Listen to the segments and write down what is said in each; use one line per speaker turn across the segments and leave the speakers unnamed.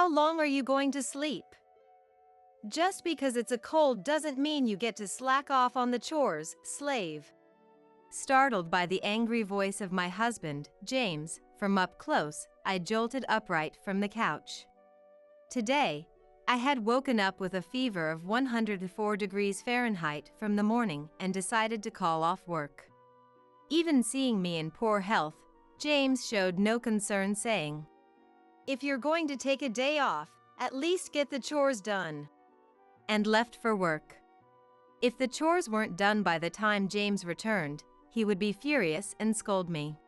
How long are you going to sleep? Just because it's a cold doesn't mean you get to slack off on the chores, slave. Startled by the angry voice of my husband, James, from up close, I jolted upright from the couch. Today, I had woken up with a fever of 104 degrees Fahrenheit from the morning and decided to call off work. Even seeing me in poor health, James showed no concern, saying, "If you're going to take a day off, at least get the chores done," and left for work. If the chores weren't done by the time James returned, he would be furious and scold me.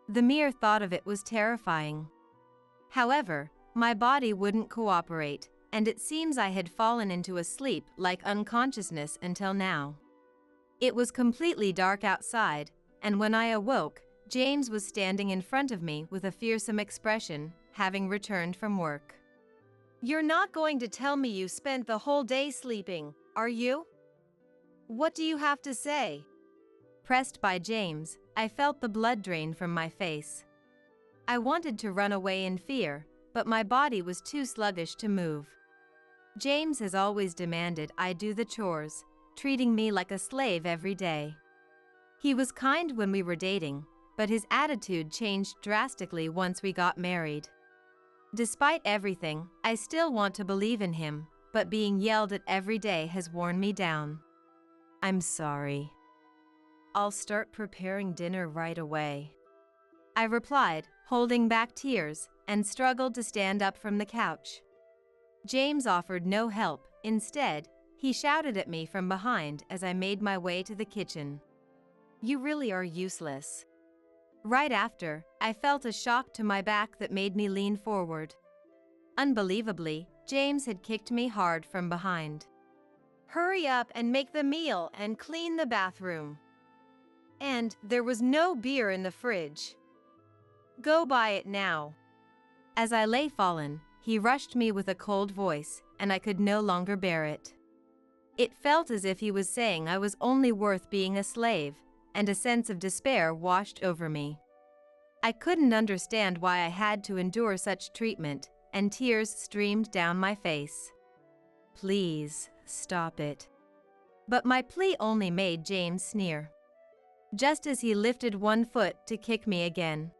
The mere thought of it was terrifying. However, my body wouldn't cooperate, and it seems I had fallen into a sleep-like unconsciousness until now. It was completely dark outside, and when I awoke, James was standing in front of me with a fearsome expression, having returned from work. "You're not going to tell me you spent the whole day sleeping, are you? What do you have to say?" Pressed by James, I felt the blood drain from my face. I wanted to run away in fear, but my body was too sluggish to move. James has always demanded I do the chores, treating me like a slave every day. He was kind when we were dating, but his attitude changed drastically once we got married. Despite everything, I still want to believe in him, but being yelled at every day has worn me down. "I'm sorry. I'll start preparing dinner right away," I replied, holding back tears, and struggled to stand up from the couch. James offered no help. Instead, he shouted at me from behind as I made my way to the kitchen. "You really are useless." Right after, I felt a shock to my back that made me lean forward. Unbelievably, James had kicked me hard from behind. "Hurry up and make the meal and clean the bathroom. And there was no beer in the fridge. Go buy it now." As I lay fallen, he rushed me with a cold voice, and I could no longer bear it. It felt as if he was saying I was only worth being a slave, and a sense of despair washed over me. I couldn't understand why I had to endure such treatment, and tears streamed down my face. "Please, stop it." But my plea only made James sneer. Just as he lifted one foot to kick me again,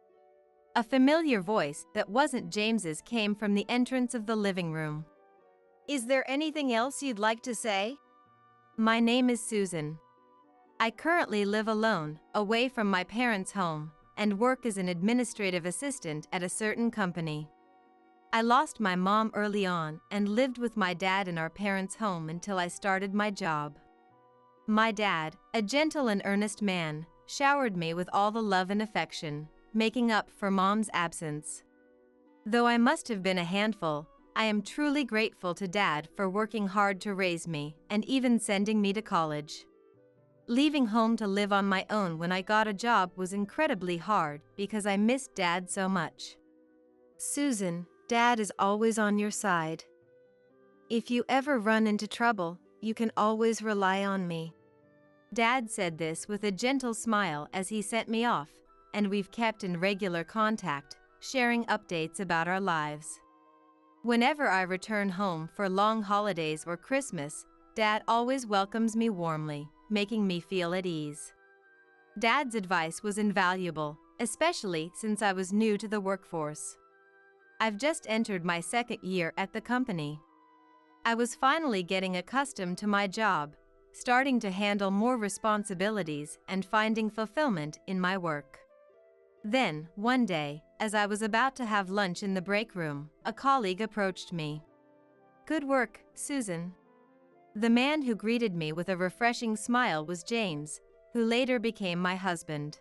a familiar voice that wasn't James's came from the entrance of the living room. "Is there anything else you'd like to say?" "My name is Susan. I currently live alone, away from my parents' home, and work as an administrative assistant at a certain company. I lost my mom early on and lived with my dad in our parents' home until I started my job. My dad, a gentle and earnest man, showered me with all the love and affection, making up for mom's absence. Though I must have been a handful, I am truly grateful to Dad for working hard to raise me and even sending me to college. Leaving home to live on my own when I got a job was incredibly hard because I missed Dad so much. Susan, Dad is always on your side. If you ever run into trouble, you can always rely on me." Dad said this with a gentle smile as he sent me off, and we've kept in regular contact, sharing updates about our lives. Whenever I return home for long holidays or Christmas, Dad always welcomes me warmly, making me feel at ease. Dad's advice was invaluable, especially since I was new to the workforce. I've just entered my second year at the company. I was finally getting accustomed to my job, starting to handle more responsibilities and finding fulfillment in my work. Then, one day, as I was about to have lunch in the break room, a colleague approached me. "Good work, Susan." The man who greeted me with a refreshing smile was James, who later became my husband.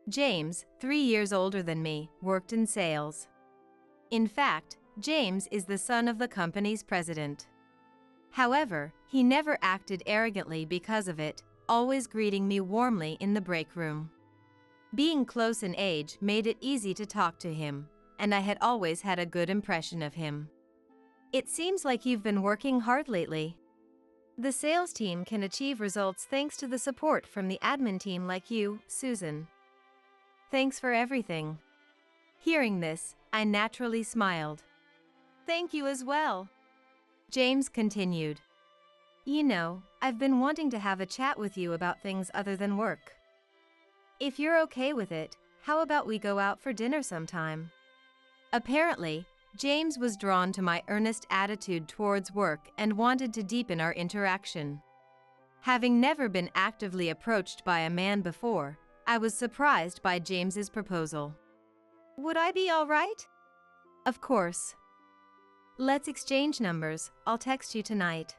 James, 3 years older than me, worked in sales. In fact, James is the son of the company's president. However, he never acted arrogantly because of it, always greeting me warmly in the break room. Being close in age made it easy to talk to him, and I had always had a good impression of him. "It seems like you've been working hard lately. The sales team can achieve results thanks to the support from the admin team like you, Susan. Thanks for everything." Hearing this, I naturally smiled. Thank you as well. James continued. You know, I've been wanting to have a chat with you about things other than work. If you're okay with it, how about we go out for dinner sometime? Apparently, James was drawn to my earnest attitude towards work and wanted to deepen our interaction. Having never been actively approached by a man before, I was surprised by James's proposal. Would I be all right? Of course. Let's exchange numbers. I'll text you tonight.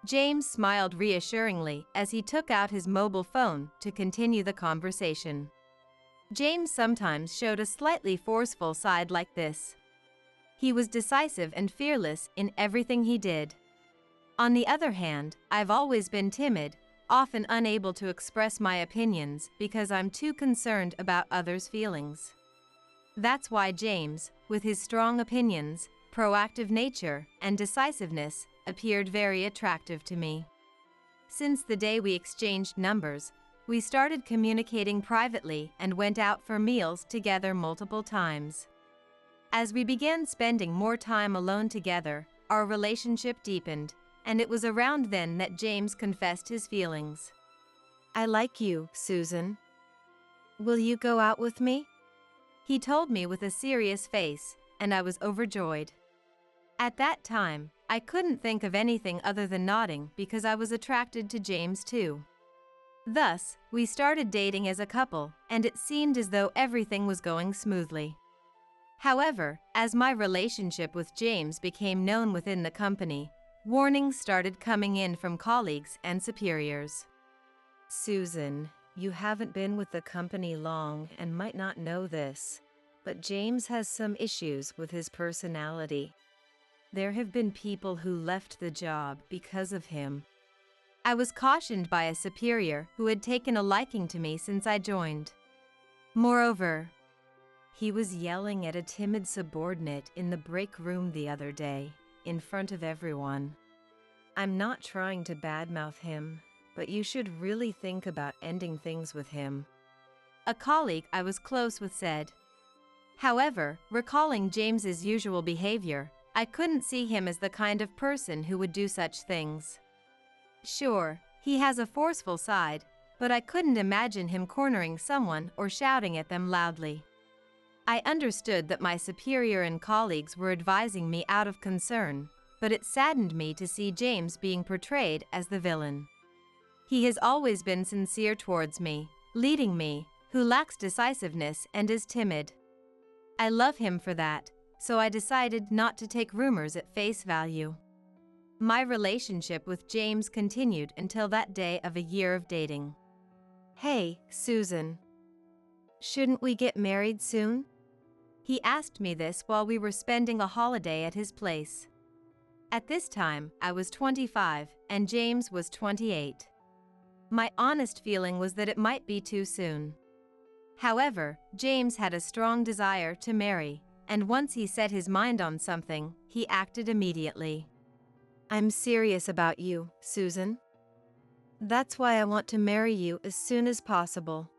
James smiled reassuringly as he took out his mobile phone to continue the conversation. James sometimes showed a slightly forceful side like this. He was decisive and fearless in everything he did. On the other hand, I've always been timid, often unable to express my opinions because I'm too concerned about others' feelings. That's why James, with his strong opinions, proactive nature, and decisiveness, appeared very attractive to me. Since the day we exchanged numbers, we started communicating privately and went out for meals together multiple times. As we began spending more time alone together, our relationship deepened, and it was around then that James confessed his feelings. I like you, Susan. Will you go out with me? He told me with a serious face, and I was overjoyed. At that time, I couldn't think of anything other than nodding because I was attracted to James too. Thus, we started dating as a couple, and it seemed as though everything was going smoothly. However, as my relationship with James became known within the company, warnings started coming in from colleagues and superiors. Susan, you haven't been with the company long and might not know this, but James has some issues with his personality. There have been people who left the job because of him. I was cautioned by a superior who had taken a liking to me since I joined. Moreover, he was yelling at a timid subordinate in the break room the other day, in front of everyone. I'm not trying to badmouth him, but you should really think about ending things with him. A colleague I was close with said. However, recalling James's usual behavior, I couldn't see him as the kind of person who would do such things. Sure, he has a forceful side, but I couldn't imagine him cornering someone or shouting at them loudly. I understood that my superior and colleagues were advising me out of concern, but it saddened me to see James being portrayed as the villain. He has always been sincere towards me, leading me, who lacks decisiveness and is timid. I love him for that, so I decided not to take rumors at face value. My relationship with James continued until that day of a year of dating. Hey, Susan. Shouldn't we get married soon? He asked me this while we were spending a holiday at his place. At this time, I was 25 and James was 28. My honest feeling was that it might be too soon. However, James had a strong desire to marry, and once he set his mind on something, he acted immediately. I'm serious about you, Susan. That's why I want to marry you as soon as possible.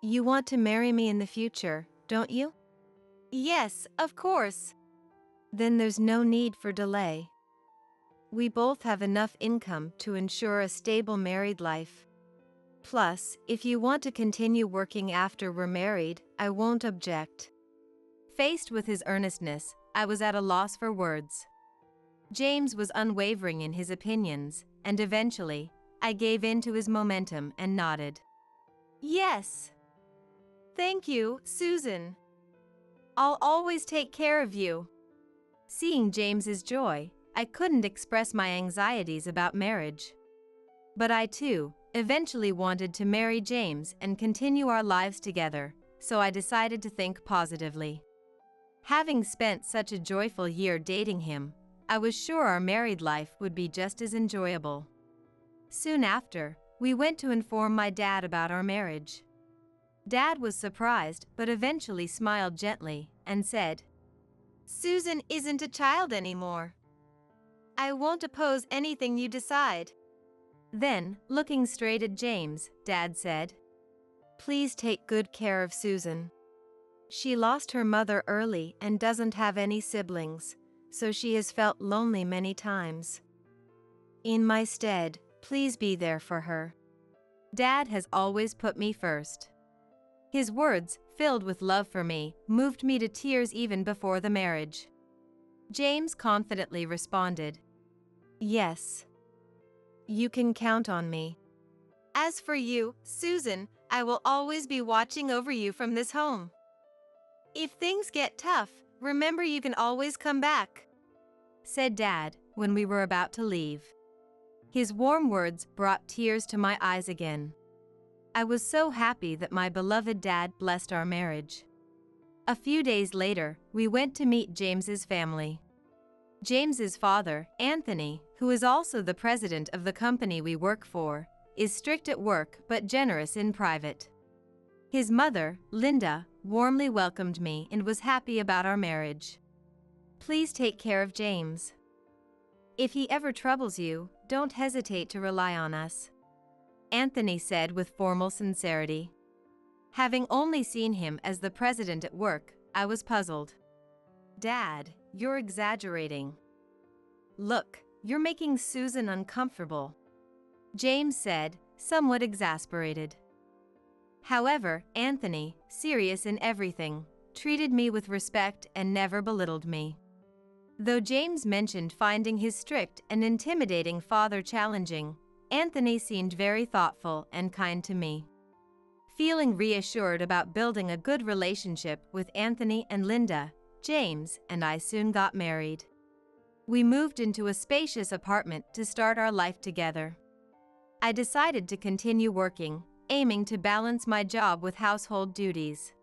You want to marry me in the future, don't you? Yes, of course. Then there's no need for delay. We both have enough income to ensure a stable married life. Plus, if you want to continue working after we're married, I won't object. Faced with his earnestness, I was at a loss for words. James was unwavering in his opinions, and eventually, I gave in to his momentum and nodded. Yes. Thank you, Susan. I'll always take care of you. Seeing James's joy, I couldn't express my anxieties about marriage. But I too, eventually wanted to marry James and continue our lives together, so I decided to think positively. Having spent such a joyful year dating him, I was sure our married life would be just as enjoyable. Soon after, we went to inform my dad about our marriage. Dad was surprised but eventually smiled gently and said, Susan isn't a child anymore. I won't oppose anything you decide. Then, looking straight at James, Dad said, Please take good care of Susan. She lost her mother early and doesn't have any siblings, so she has felt lonely many times. In my stead, please be there for her. Dad has always put me first. His words, filled with love for me, moved me to tears even before the marriage. James confidently responded, "Yes. You can count on me. As for you, Susan, I will always be watching over you from this home. If things get tough, remember you can always come back," said Dad when we were about to leave. His warm words brought tears to my eyes again. I was so happy that my beloved dad blessed our marriage. A few days later, we went to meet James's family. James's father, Anthony, who is also the president of the company we work for, is strict at work but generous in private. His mother, Linda, warmly welcomed me and was happy about our marriage. "Please take care of James. If he ever troubles you, don't hesitate to rely on us," Anthony said with formal sincerity. Having only seen him as the president at work, I was puzzled. "Dad, you're exaggerating. Look, you're making Susan uncomfortable," James said, somewhat exasperated. However, Anthony, serious in everything, treated me with respect and never belittled me. Though James mentioned finding his strict and intimidating father challenging, Anthony seemed very thoughtful and kind to me. Feeling reassured about building a good relationship with Anthony and Linda, James and I soon got married. We moved into a spacious apartment to start our life together. I decided to continue working, aiming to balance my job with household duties.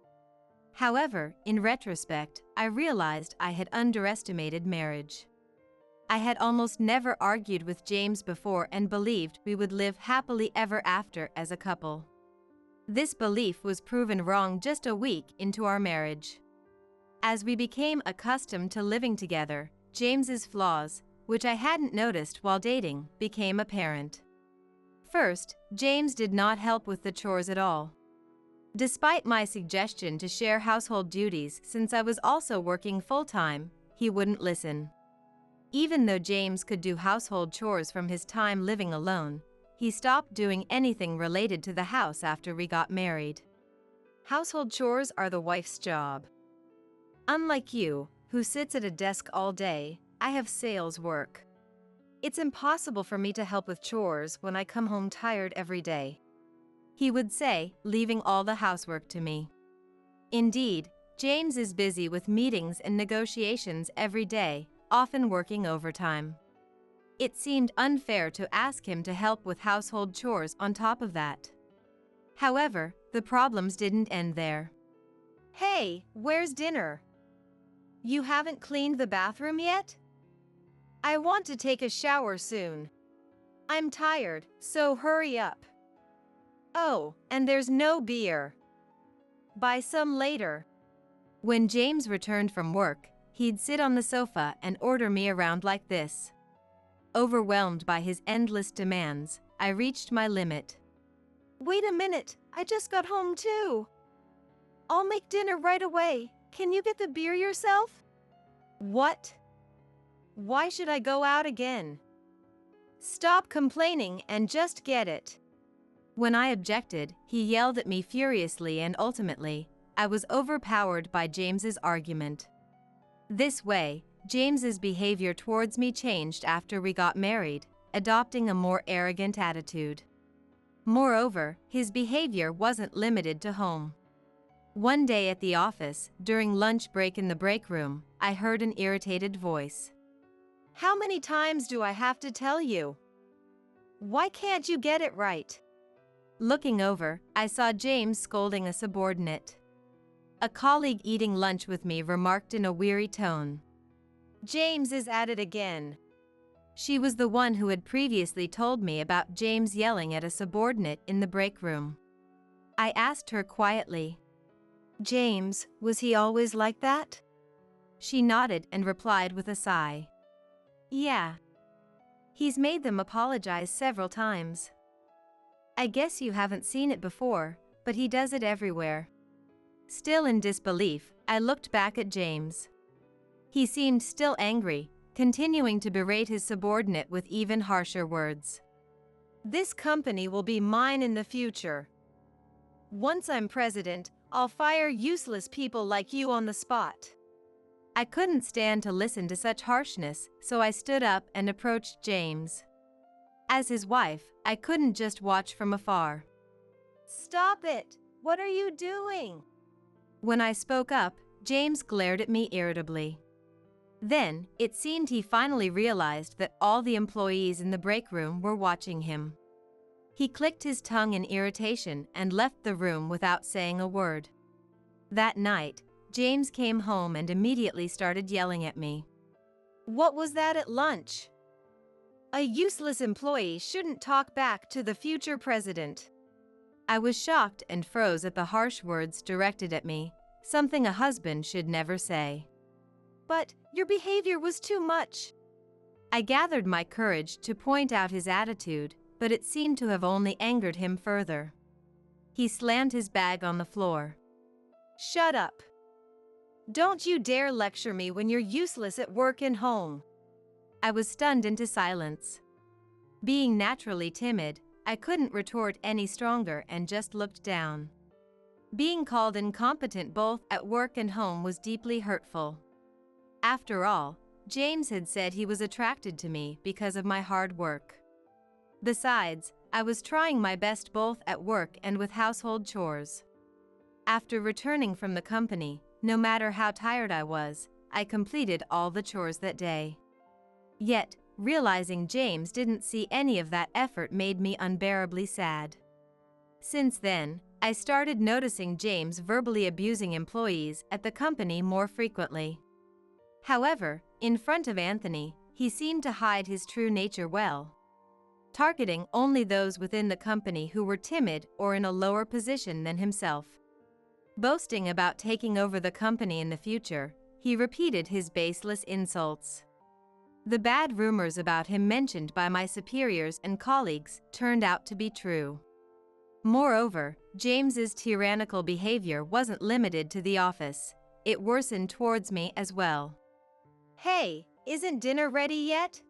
However, in retrospect, I realized I had underestimated marriage. I had almost never argued with James before and believed we would live happily ever after as a couple. This belief was proven wrong just a week into our marriage. As we became accustomed to living together, James's flaws, which I hadn't noticed while dating, became apparent. First, James did not help with the chores at all. Despite my suggestion to share household duties since I was also working full-time, he wouldn't listen. Even though James could do household chores from his time living alone, he stopped doing anything related to the house after we got married. Household chores are the wife's job. Unlike you, who sits at a desk all day, I have sales work. It's impossible for me to help with chores when I come home tired every day," he would say, leaving all the housework to me. Indeed, James is busy with meetings and negotiations every day, often working overtime. It seemed unfair to ask him to help with household chores on top of that. However, the problems didn't end there. "Hey, where's dinner? You haven't cleaned the bathroom yet? I want to take a shower soon. I'm tired, so hurry up. Oh, and there's no beer. Buy some later." When James returned from work, he'd sit on the sofa and order me around like this. Overwhelmed by his endless demands, I reached my limit. "Wait a minute, I just got home too. I'll make dinner right away. Can you get the beer yourself?" "What? Why should I go out again? Stop complaining and just get it." When I objected, he yelled at me furiously and ultimately, I was overpowered by James's argument. This way, James's behavior towards me changed after we got married, adopting a more arrogant attitude. Moreover, his behavior wasn't limited to home. One day at the office, during lunch break in the break room, I heard an irritated voice. "How many times do I have to tell you? Why can't you get it right?" Looking over, I saw James scolding a subordinate. A colleague eating lunch with me remarked in a weary tone, "James is at it again." She was the one who had previously told me about James yelling at a subordinate in the break room. I asked her quietly, "James, was he always like that?" She nodded and replied with a sigh, "Yeah. He's made them apologize several times. I guess you haven't seen it before, but he does it everywhere." Still in disbelief, I looked back at James. He seemed still angry, continuing to berate his subordinate with even harsher words. "This company will be mine in the future. Once I'm president, I'll fire useless people like you on the spot." I couldn't stand to listen to such harshness, so I stood up and approached James. As his wife, I couldn't just watch from afar. "Stop it! What are you doing?" When I spoke up, James glared at me irritably. Then, it seemed he finally realized that all the employees in the break room were watching him. He clicked his tongue in irritation and left the room without saying a word. That night, James came home and immediately started yelling at me. "What was that at lunch? A useless employee shouldn't talk back to the future president." I was shocked and froze at the harsh words directed at me, something a husband should never say. "But your behavior was too much." I gathered my courage to point out his attitude, but it seemed to have only angered him further. He slammed his bag on the floor. "Shut up. Don't you dare lecture me when you're useless at work and home." I was stunned into silence. Being naturally timid, I couldn't retort any stronger and just looked down. Being called incompetent both at work and home was deeply hurtful. After all, James had said he was attracted to me because of my hard work. Besides, I was trying my best both at work and with household chores. After returning from the company, no matter how tired I was, I completed all the chores that day. Yet, realizing James didn't see any of that effort made me unbearably sad. Since then, I started noticing James verbally abusing employees at the company more frequently. However, in front of Anthony, he seemed to hide his true nature well, targeting only those within the company who were timid or in a lower position than himself. Boasting about taking over the company in the future, he repeated his baseless insults. The bad rumors about him mentioned by my superiors and colleagues turned out to be true. Moreover, James's tyrannical behavior wasn't limited to the office. It worsened towards me as well. "Hey, isn't dinner ready yet?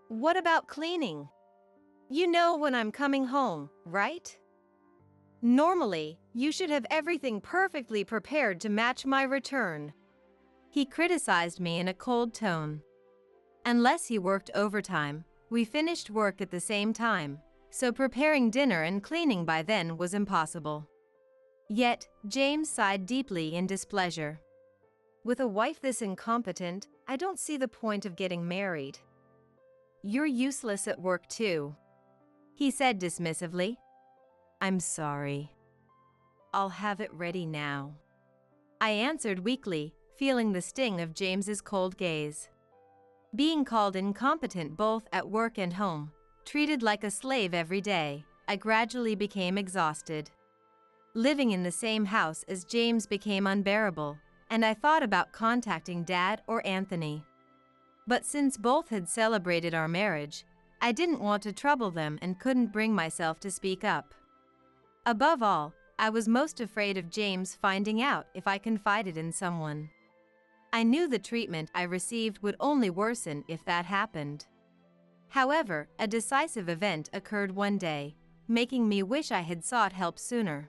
What about cleaning? You know when I'm coming home, right? Normally, you should have everything perfectly prepared to match my return." He criticized me in a cold tone. Unless he worked overtime, we finished work at the same time, so preparing dinner and cleaning by then was impossible. Yet, James sighed deeply in displeasure. "With a wife this incompetent, I don't see the point of getting married. You're useless at work too," he said dismissively. "I'm sorry. I'll have it ready now," I answered weakly, feeling the sting of James's cold gaze. Being called incompetent both at work and home, treated like a slave every day, I gradually became exhausted. Living in the same house as James became unbearable, and I thought about contacting Dad or Anthony. But since both had celebrated our marriage, I didn't want to trouble them and couldn't bring myself to speak up. Above all, I was most afraid of James finding out if I confided in someone. I knew the treatment I received would only worsen if that happened. However, a decisive event occurred one day, making me wish I had sought help sooner.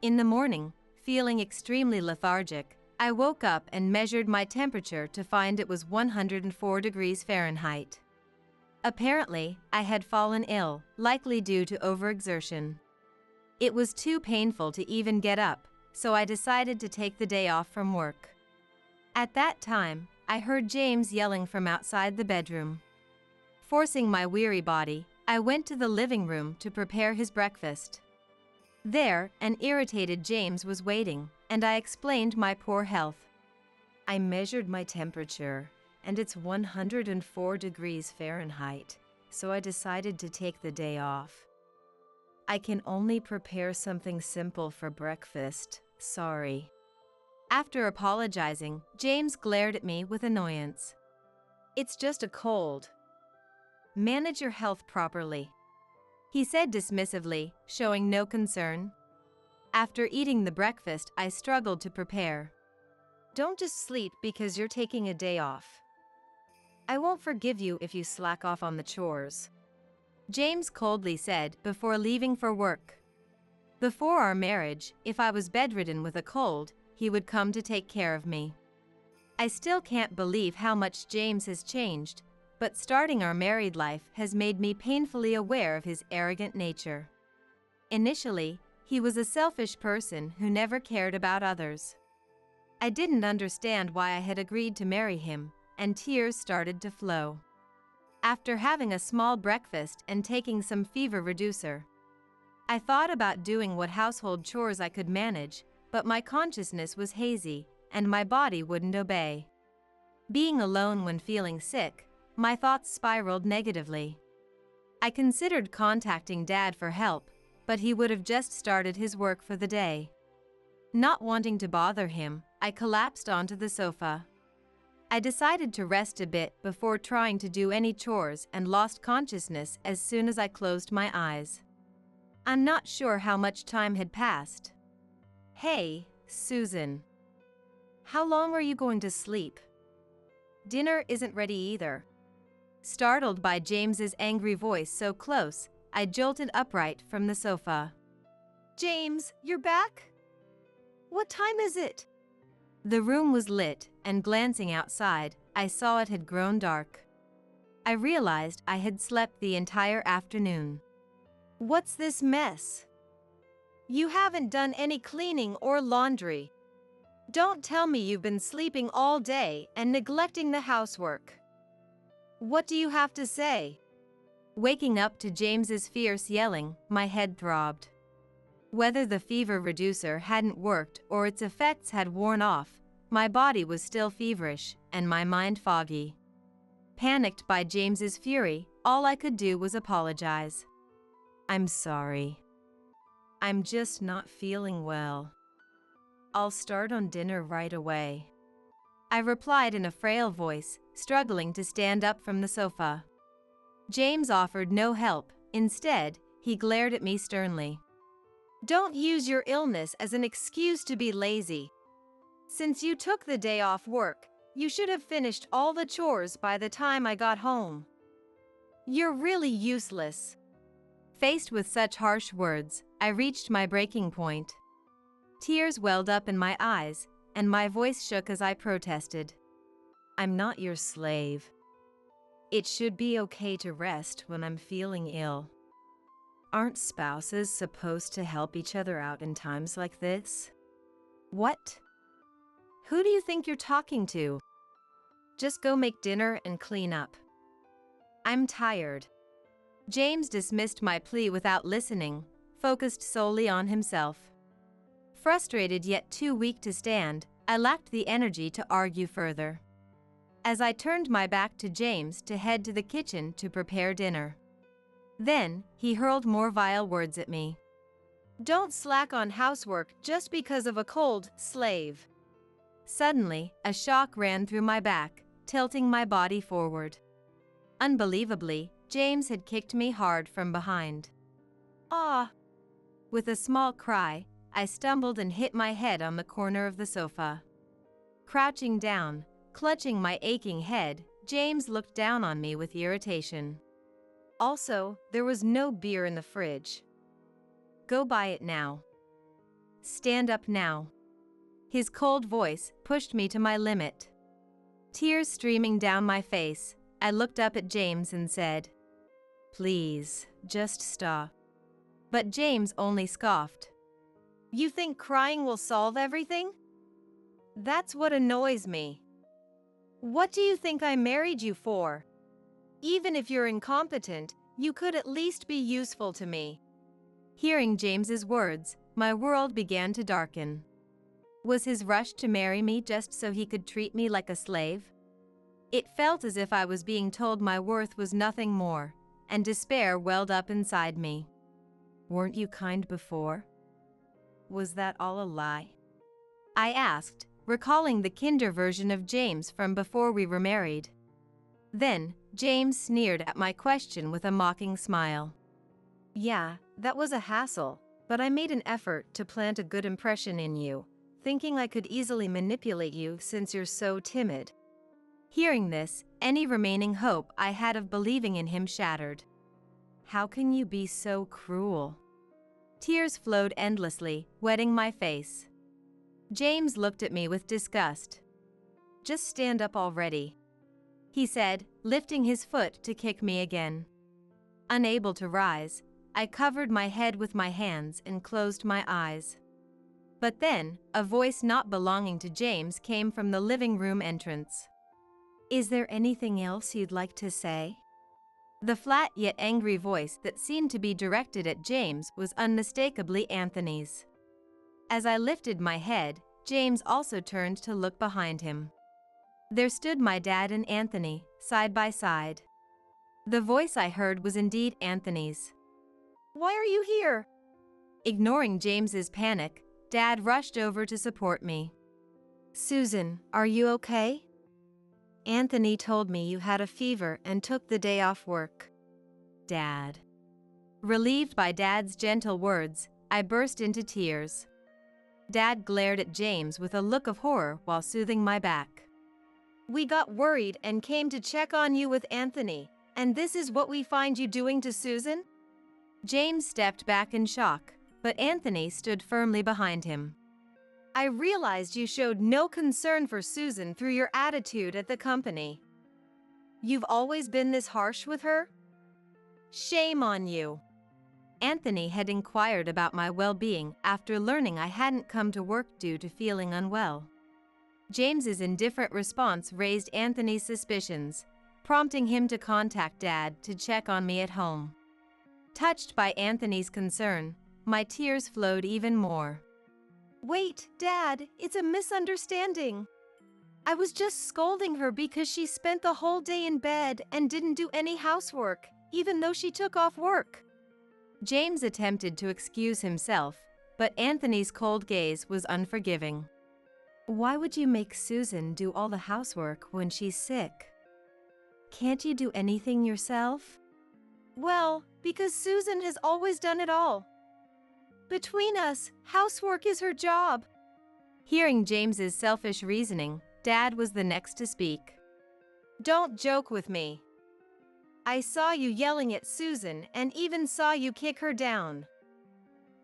In the morning, feeling extremely lethargic, I woke up and measured my temperature to find it was 104 degrees Fahrenheit. Apparently, I had fallen ill, likely due to overexertion. It was too painful to even get up, so I decided to take the day off from work. At that time, I heard James yelling from outside the bedroom. Forcing my weary body, I went to the living room to prepare his breakfast. There, an irritated James was waiting, and I explained my poor health. "I measured my temperature, and it's 104 degrees Fahrenheit, so I decided to take the day off. I can only prepare something simple for breakfast, sorry." After apologizing, James glared at me with annoyance. "It's just a cold. Manage your health properly," he said dismissively, showing no concern. After eating the breakfast I struggled to prepare. Don't just sleep because you're taking a day off. I won't forgive you if you slack off on the chores. James coldly said before leaving for work. Before our marriage, if I was bedridden with a cold, he would come to take care of me. I still can't believe how much James has changed, but starting our married life has made me painfully aware of his arrogant nature. Initially, he was a selfish person who never cared about others. I didn't understand why I had agreed to marry him, and tears started to flow. After having a small breakfast and taking some fever reducer, I thought about doing what household chores I could manage, but my consciousness was hazy, and my body wouldn't obey. Being alone when feeling sick, my thoughts spiraled negatively. I considered contacting Dad for help, but he would have just started his work for the day. Not wanting to bother him, I collapsed onto the sofa. I decided to rest a bit before trying to do any chores and lost consciousness as soon as I closed my eyes. I'm not sure how much time had passed. Hey, Susan. How long are you going to sleep? Dinner isn't ready either. Startled by James's angry voice so close, I jolted upright from the sofa. James, you're back? What time is it? The room was lit, and glancing outside, I saw it had grown dark. I realized I had slept the entire afternoon. What's this mess? You haven't done any cleaning or laundry. Don't tell me you've been sleeping all day and neglecting the housework. What do you have to say? Waking up to James's fierce yelling, my head throbbed. Whether the fever reducer hadn't worked or its effects had worn off, my body was still feverish and my mind foggy. Panicked by James's fury, all I could do was apologize. I'm sorry. I'm just not feeling well. I'll start on dinner right away. I replied in a frail voice, struggling to stand up from the sofa. James offered no help. Instead, he glared at me sternly. Don't use your illness as an excuse to be lazy. Since you took the day off work, you should have finished all the chores by the time I got home. You're really useless. Faced with such harsh words, I reached my breaking point. Tears welled up in my eyes, and my voice shook as I protested. I'm not your slave. It should be okay to rest when I'm feeling ill. Aren't spouses supposed to help each other out in times like this? What? Who do you think you're talking to? Just go make dinner and clean up. I'm tired. James dismissed my plea without listening, focused solely on himself. Frustrated yet too weak to stand, I lacked the energy to argue further. As I turned my back to James to head to the kitchen to prepare dinner. Then, he hurled more vile words at me. Don't slack on housework just because of a cold, slave. Suddenly, a shock ran through my back, tilting my body forward. Unbelievably, James had kicked me hard from behind. Ah! With a small cry, I stumbled and hit my head on the corner of the sofa. Crouching down, clutching my aching head, James looked down on me with irritation. Also, there was no beer in the fridge. Go buy it now. Stand up now. His cold voice pushed me to my limit. Tears streaming down my face, I looked up at James and said, Please, just stop. But James only scoffed. You think crying will solve everything? That's what annoys me. What do you think I married you for? Even if you're incompetent, you could at least be useful to me. Hearing James's words, my world began to darken. Was his rush to marry me just so he could treat me like a slave? It felt as if I was being told my worth was nothing more, and despair welled up inside me. Weren't you kind before? Was that all a lie? I asked, recalling the kinder version of James from before we were married. Then, James sneered at my question with a mocking smile. Yeah, that was a hassle, but I made an effort to plant a good impression in you. thinking I could easily manipulate you since you're so timid. Hearing this, any remaining hope I had of believing in him shattered. How can you be so cruel? Tears flowed endlessly, wetting my face. James looked at me with disgust. Just stand up already, he said, lifting his foot to kick me again. Unable to rise, I covered my head with my hands and closed my eyes. But then, a voice not belonging to James came from the living room entrance. Is there anything else you'd like to say? The flat yet angry voice that seemed to be directed at James was unmistakably Anthony's. As I lifted my head, James also turned to look behind him. There stood my dad and Anthony, side by side. The voice I heard was indeed Anthony's. Why are you here? Ignoring James's panic, Dad rushed over to support me. Susan, are you okay? Anthony told me you had a fever and took the day off work. Dad. Relieved by Dad's gentle words, I burst into tears. Dad glared at James with a look of horror while soothing my back. We got worried and came to check on you with Anthony, and this is what we find you doing to Susan? James stepped back in shock, but Anthony stood firmly behind him. I realized you showed no concern for Susan through your attitude at the company. You've always been this harsh with her? Shame on you. Anthony had inquired about my well-being after learning I hadn't come to work due to feeling unwell. James's indifferent response raised Anthony's suspicions, prompting him to contact Dad to check on me at home. Touched by Anthony's concern, my tears flowed even more. Wait, Dad, it's a misunderstanding. I was just scolding her because she spent the whole day in bed and didn't do any housework, even though she took off work. James attempted to excuse himself, but Anthony's cold gaze was unforgiving. Why would you make Susan do all the housework when she's sick? Can't you do anything yourself? Well, because Susan has always done it all. Between us, housework is her job. Hearing James's selfish reasoning, Dad was the next to speak. Don't joke with me. I saw you yelling at Susan and even saw you kick her down.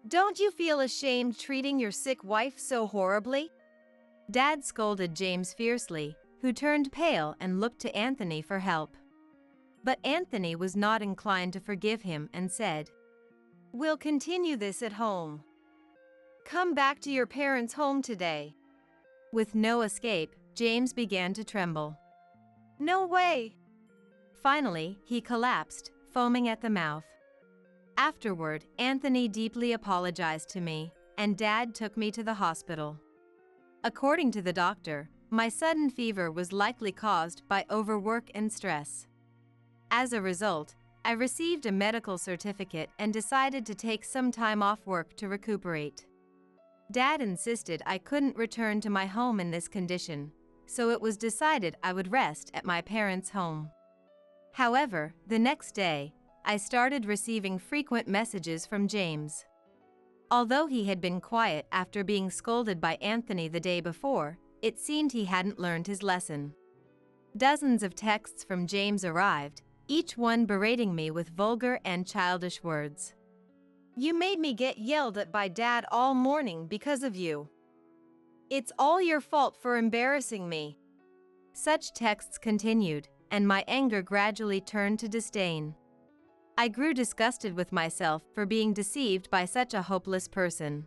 Don't you feel ashamed treating your sick wife so horribly? Dad scolded James fiercely, who turned pale and looked to Anthony for help. But Anthony was not inclined to forgive him and said, We'll continue this at home. Come back to your parents' home today. With no escape, James began to tremble. No way! Finally, he collapsed, foaming at the mouth. Afterward, Anthony deeply apologized to me, and Dad took me to the hospital. According to the doctor, my sudden fever was likely caused by overwork and stress. As a result, I received a medical certificate and decided to take some time off work to recuperate. Dad insisted I couldn't return to my home in this condition, so it was decided I would rest at my parents' home. However, the next day, I started receiving frequent messages from James. Although he had been quiet after being scolded by Anthony the day before, it seemed he hadn't learned his lesson. Dozens of texts from James arrived, each one berating me with vulgar and childish words. You made me get yelled at by Dad all morning because of you. It's all your fault for embarrassing me. Such texts continued, and my anger gradually turned to disdain. I grew disgusted with myself for being deceived by such a hopeless person.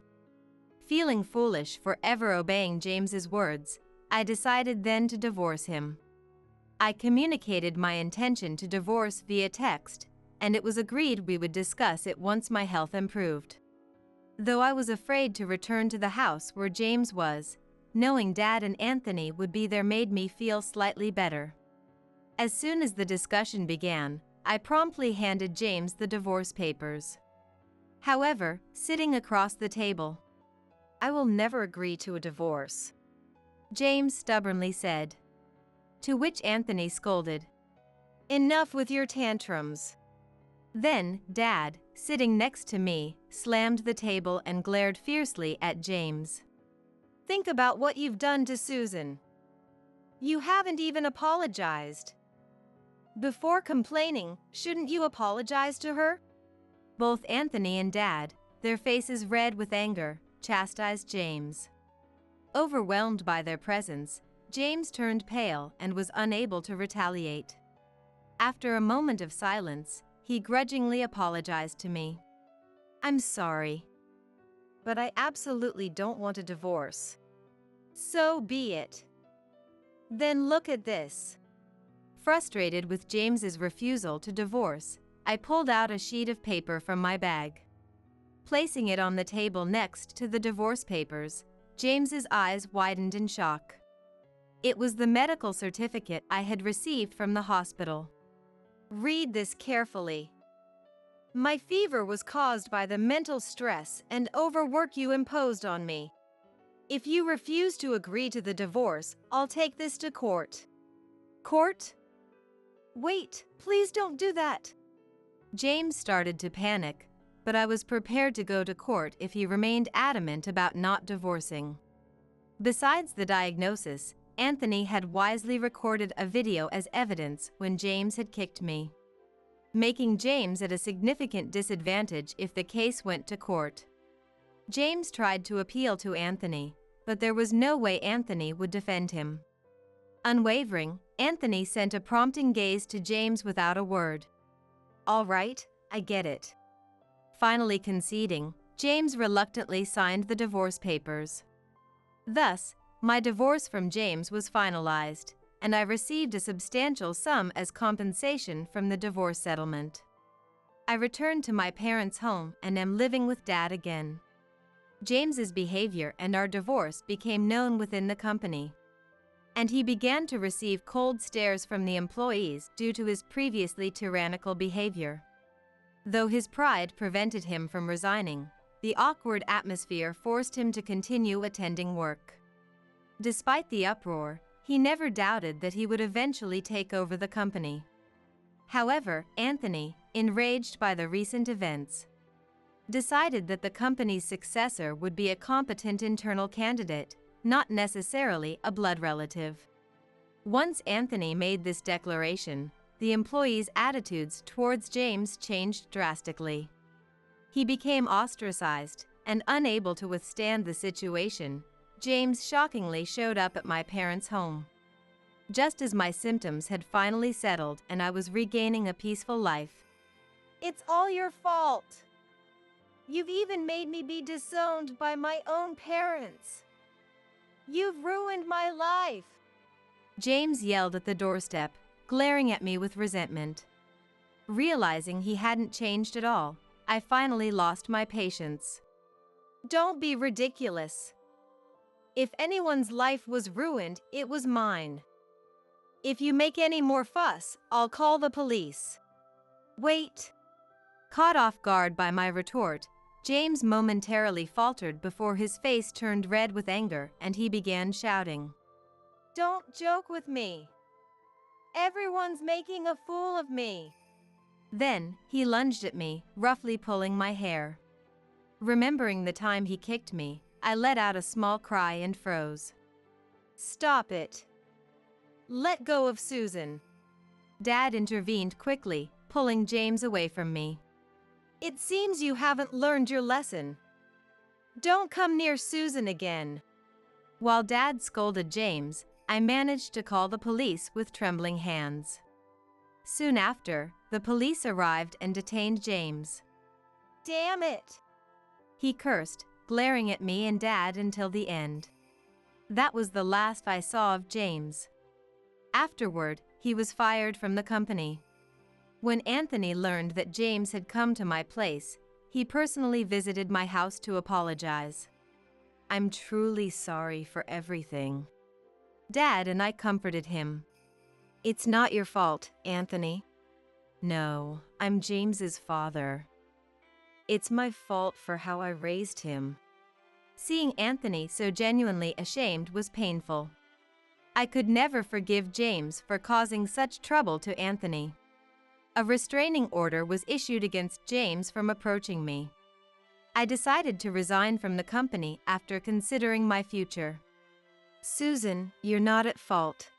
Feeling foolish for ever obeying James's words, I decided then to divorce him. I communicated my intention to divorce via text, and it was agreed we would discuss it once my health improved. Though I was afraid to return to the house where James was, knowing Dad and Anthony would be there made me feel slightly better. As soon as the discussion began, I promptly handed James the divorce papers. However, sitting across the table, I will never agree to a divorce, James stubbornly said. To which Anthony scolded, Enough with your tantrums. Then, Dad, sitting next to me, slammed the table and glared fiercely at James. Think about what you've done to Susan. You haven't even apologized. Before complaining, shouldn't you apologize to her? Both Anthony and Dad, their faces red with anger, chastised James. Overwhelmed by their presence, James turned pale and was unable to retaliate. After a moment of silence, he grudgingly apologized to me. I'm sorry, but I absolutely don't want a divorce. So be it. Then look at this. Frustrated with James's refusal to divorce, I pulled out a sheet of paper from my bag. Placing it on the table next to the divorce papers, James's eyes widened in shock. It was the medical certificate I had received from the hospital. Read this carefully. My fever was caused by the mental stress and overwork you imposed on me. If you refuse to agree to the divorce, I'll take this to court. Court? Wait, please don't do that. James started to panic, but I was prepared to go to court if he remained adamant about not divorcing. Besides the diagnosis, Anthony had wisely recorded a video as evidence when James had kicked me, making James at a significant disadvantage if the case went to court. James tried to appeal to Anthony, but there was no way Anthony would defend him. Unwavering, Anthony sent a prompting gaze to James without a word. All right, I get it. Finally conceding, James reluctantly signed the divorce papers. Thus, my divorce from James was finalized, and I received a substantial sum as compensation from the divorce settlement. I returned to my parents' home and am living with Dad again. James's behavior and our divorce became known within the company, and he began to receive cold stares from the employees due to his previously tyrannical behavior. Though his pride prevented him from resigning, the awkward atmosphere forced him to continue attending work. Despite the uproar, he never doubted that he would eventually take over the company. However, Anthony, enraged by the recent events, decided that the company's successor would be a competent internal candidate, not necessarily a blood relative. Once Anthony made this declaration, the employees' attitudes towards James changed drastically. He became ostracized, and unable to withstand the situation, James shockingly showed up at my parents' home. Just as my symptoms had finally settled and I was regaining a peaceful life. It's all your fault. You've even made me be disowned by my own parents. You've ruined my life. James yelled at the doorstep, glaring at me with resentment. Realizing he hadn't changed at all, I finally lost my patience. Don't be ridiculous. If anyone's life was ruined, it was mine. If you make any more fuss, I'll call the police. Wait. Caught off guard by my retort, James momentarily faltered before his face turned red with anger and he began shouting. Don't joke with me. Everyone's making a fool of me. Then, he lunged at me, roughly pulling my hair. Remembering the time he kicked me, I let out a small cry and froze. Stop it. Let go of Susan. Dad intervened quickly, pulling James away from me. It seems you haven't learned your lesson. Don't come near Susan again. While Dad scolded James, I managed to call the police with trembling hands. Soon after, the police arrived and detained James. Damn it! He cursed, glaring at me and Dad until the end. That was the last I saw of James. Afterward, he was fired from the company. When Anthony learned that James had come to my place, he personally visited my house to apologize. I'm truly sorry for everything. Dad and I comforted him. It's not your fault, Anthony. No, I'm James's father. It's my fault for how I raised him. Seeing Anthony so genuinely ashamed was painful. I could never forgive James for causing such trouble to Anthony. A restraining order was issued against James from approaching me. I decided to resign from the company after considering my future. Susan, you're not at fault.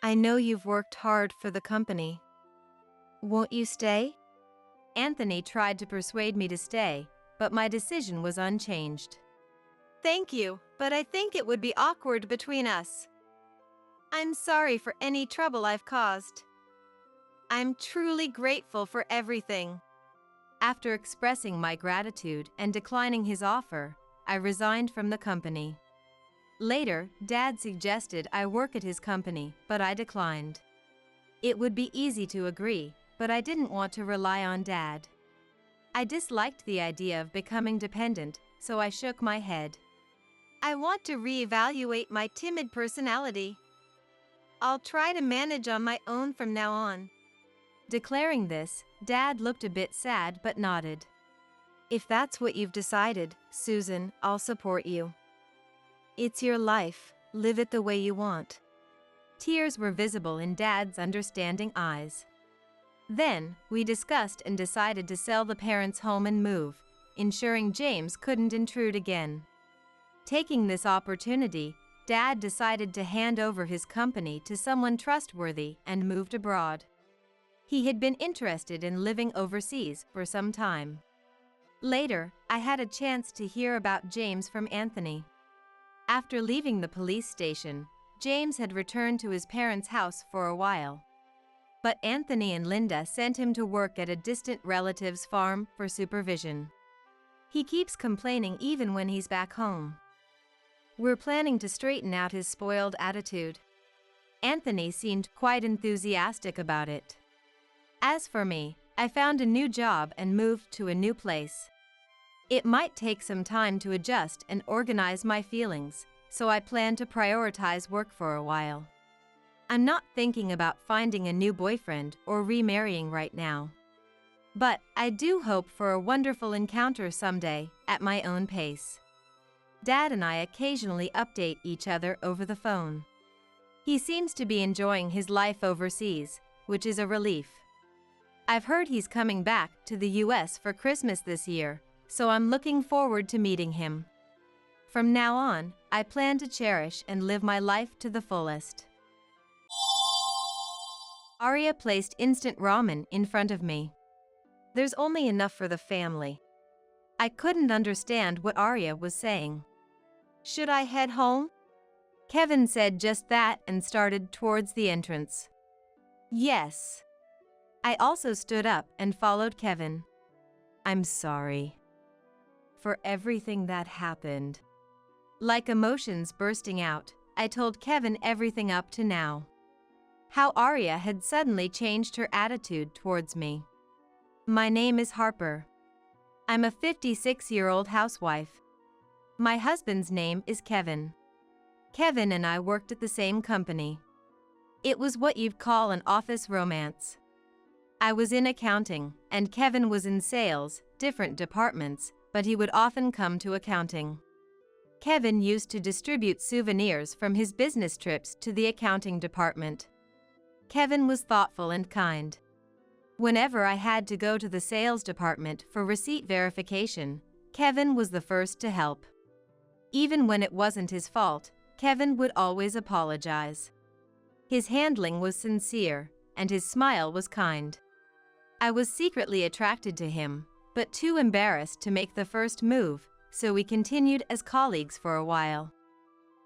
I know you've worked hard for the company. Won't you stay? Anthony tried to persuade me to stay, but my decision was unchanged. Thank you, but I think it would be awkward between us. I'm sorry for any trouble I've caused. I'm truly grateful for everything. After expressing my gratitude and declining his offer, I resigned from the company. Later, Dad suggested I work at his company, but I declined. It would be easy to agree, but I didn't want to rely on Dad. I disliked the idea of becoming dependent, so I shook my head. I want to reevaluate my timid personality. I'll try to manage on my own from now on. Declaring this, Dad looked a bit sad but nodded. If that's what you've decided, Susan, I'll support you. It's your life, live it the way you want. Tears were visible in Dad's understanding eyes. Then, we discussed and decided to sell the parents' home and move, ensuring James couldn't intrude again. Taking this opportunity, Dad decided to hand over his company to someone trustworthy and moved abroad. He had been interested in living overseas for some time. Later, I had a chance to hear about James from Anthony. After leaving the police station, James had returned to his parents' house for a while. But Anthony and Linda sent him to work at a distant relative's farm for supervision. He keeps complaining even when he's back home. We're planning to straighten out his spoiled attitude. Anthony seemed quite enthusiastic about it. As for me, I found a new job and moved to a new place. It might take some time to adjust and organize my feelings, so I plan to prioritize work for a while. I'm not thinking about finding a new boyfriend or remarrying right now. But I do hope for a wonderful encounter someday, at my own pace. Dad and I occasionally update each other over the phone. He seems to be enjoying his life overseas, which is a relief. I've heard he's coming back to the US for Christmas this year, so I'm looking forward to meeting him. From now on, I plan to cherish and live my life to the fullest. Arya placed instant ramen in front of me. There's only enough for the family. I couldn't understand what Arya was saying. Should I head home? Kevin said just that and started towards the entrance. Yes. I also stood up and followed Kevin. I'm sorry for everything that happened. Like emotions bursting out, I told Kevin everything up to now. How Arya had suddenly changed her attitude towards me. My name is Harper. I'm a 56-year-old housewife. My husband's name is Kevin. Kevin and I worked at the same company. It was what you'd call an office romance. I was in accounting, and Kevin was in sales, different departments, but he would often come to accounting. Kevin used to distribute souvenirs from his business trips to the accounting department. Kevin was thoughtful and kind. Whenever I had to go to the sales department for receipt verification, Kevin was the first to help. Even when it wasn't his fault, Kevin would always apologize. His handling was sincere, and his smile was kind. I was secretly attracted to him, but too embarrassed to make the first move, so we continued as colleagues for a while.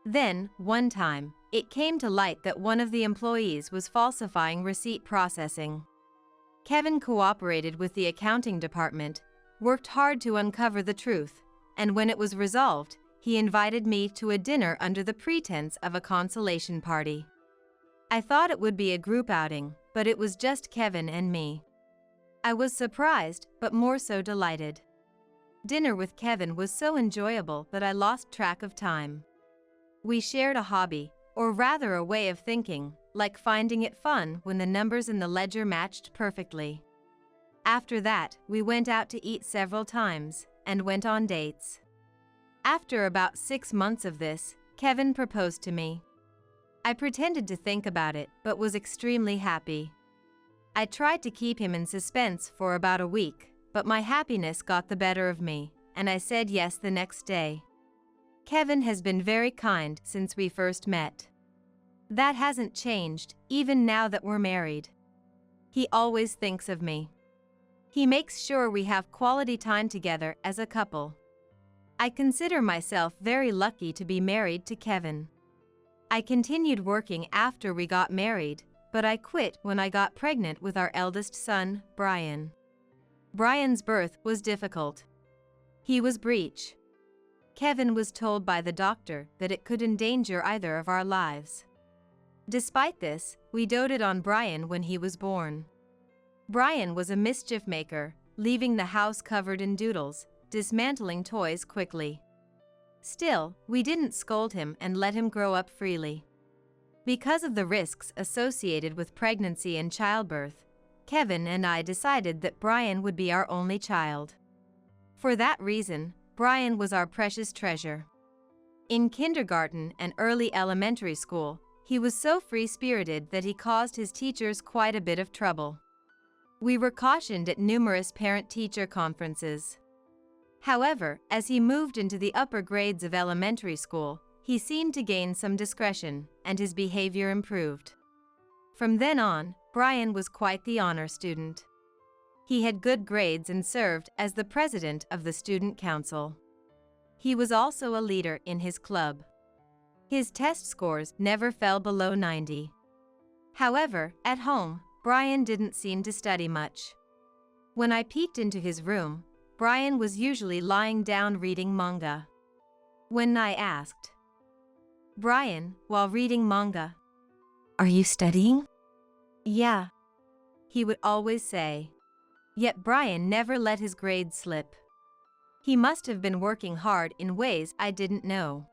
Then, one time, it came to light that one of the employees was falsifying receipt processing. Kevin cooperated with the accounting department, worked hard to uncover the truth, and when it was resolved, he invited me to a dinner under the pretense of a consolation party. I thought it would be a group outing, but it was just Kevin and me. I was surprised, but more so delighted. Dinner with Kevin was so enjoyable that I lost track of time. We shared a hobby, or rather a way of thinking, like finding it fun when the numbers in the ledger matched perfectly. After that, we went out to eat several times, and went on dates. After about 6 months of this, Kevin proposed to me. I pretended to think about it, but was extremely happy. I tried to keep him in suspense for about a week, but my happiness got the better of me, and I said yes the next day. Kevin has been very kind since we first met. That hasn't changed, even now that we're married. He always thinks of me. He makes sure we have quality time together as a couple. I consider myself very lucky to be married to Kevin. I continued working after we got married, but I quit when I got pregnant with our eldest son, Brian. Brian's birth was difficult. He was breech. Kevin was told by the doctor that it could endanger either of our lives. Despite this, we doted on Brian when he was born. Brian was a mischief maker, leaving the house covered in doodles, dismantling toys quickly. Still, we didn't scold him and let him grow up freely. Because of the risks associated with pregnancy and childbirth, Kevin and I decided that Brian would be our only child. For that reason, Brian was our precious treasure. In kindergarten and early elementary school, he was so free-spirited that he caused his teachers quite a bit of trouble. We were cautioned at numerous parent-teacher conferences. However, as he moved into the upper grades of elementary school, he seemed to gain some discretion, and his behavior improved. From then on, Brian was quite the honor student. He had good grades and served as the president of the student council. He was also a leader in his club. His test scores never fell below 90. However, at home, Brian didn't seem to study much. When I peeked into his room, Brian was usually lying down reading manga. When I asked, "Brian, while reading manga, are you studying?" "Yeah," he would always say. Yet Brian never let his grades slip. He must have been working hard in ways I didn't know.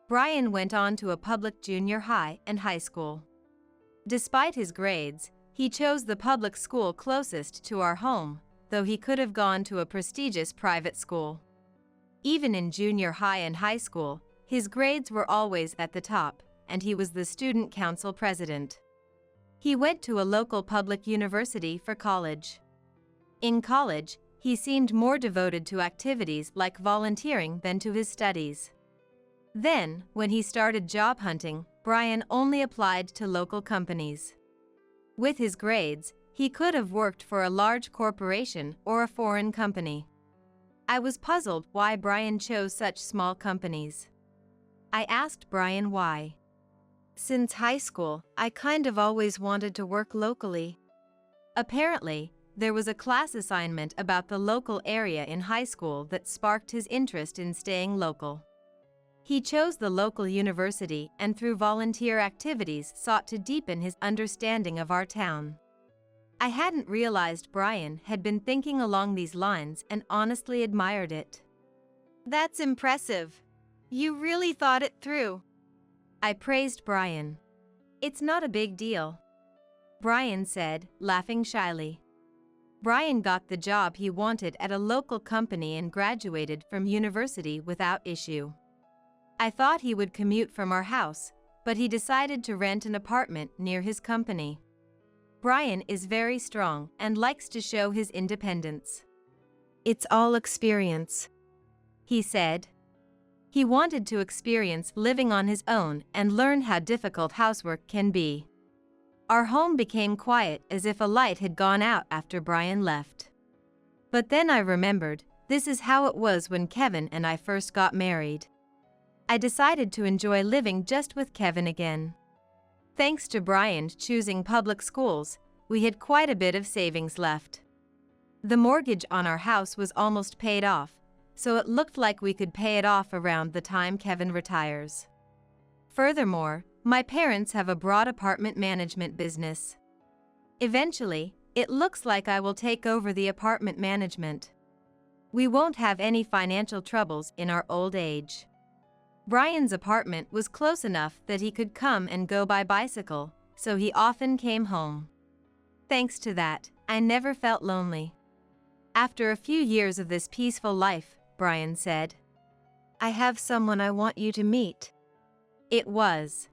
Brian went on to a public junior high and high school. Despite his grades, he chose the public school closest to our home, though he could have gone to a prestigious private school. Even in junior high and high school, his grades were always at the top, and he was the student council president. He went to a local public university for college. In college, he seemed more devoted to activities like volunteering than to his studies. Then, when he started job hunting, Brian only applied to local companies. With his grades, he could have worked for a large corporation or a foreign company. I was puzzled why Brian chose such small companies. I asked Brian why. "Since high school, I kind of always wanted to work locally." Apparently, there was a class assignment about the local area in high school that sparked his interest in staying local. He chose the local university and through volunteer activities sought to deepen his understanding of our town. I hadn't realized Brian had been thinking along these lines and honestly admired it. "That's impressive. You really thought it through." I praised Brian. "It's not a big deal," Brian said, laughing shyly. Brian got the job he wanted at a local company and graduated from university without issue. I thought he would commute from our house, but he decided to rent an apartment near his company. Brian is very strong and likes to show his independence. "It's all experience," he said. He wanted to experience living on his own and learn how difficult housework can be. Our home became quiet as if a light had gone out after Brian left. But then I remembered, this is how it was when Kevin and I first got married. I decided to enjoy living just with Kevin again. Thanks to Brian choosing public schools, we had quite a bit of savings left. The mortgage on our house was almost paid off, so it looked like we could pay it off around the time Kevin retires. Furthermore, my parents have a broad apartment management business. Eventually, it looks like I will take over the apartment management. We won't have any financial troubles in our old age. Brian's apartment was close enough that he could come and go by bicycle, so he often came home. Thanks to that, I never felt lonely. After a few years of this peaceful life, Brian said, "I have someone I want you to meet." It was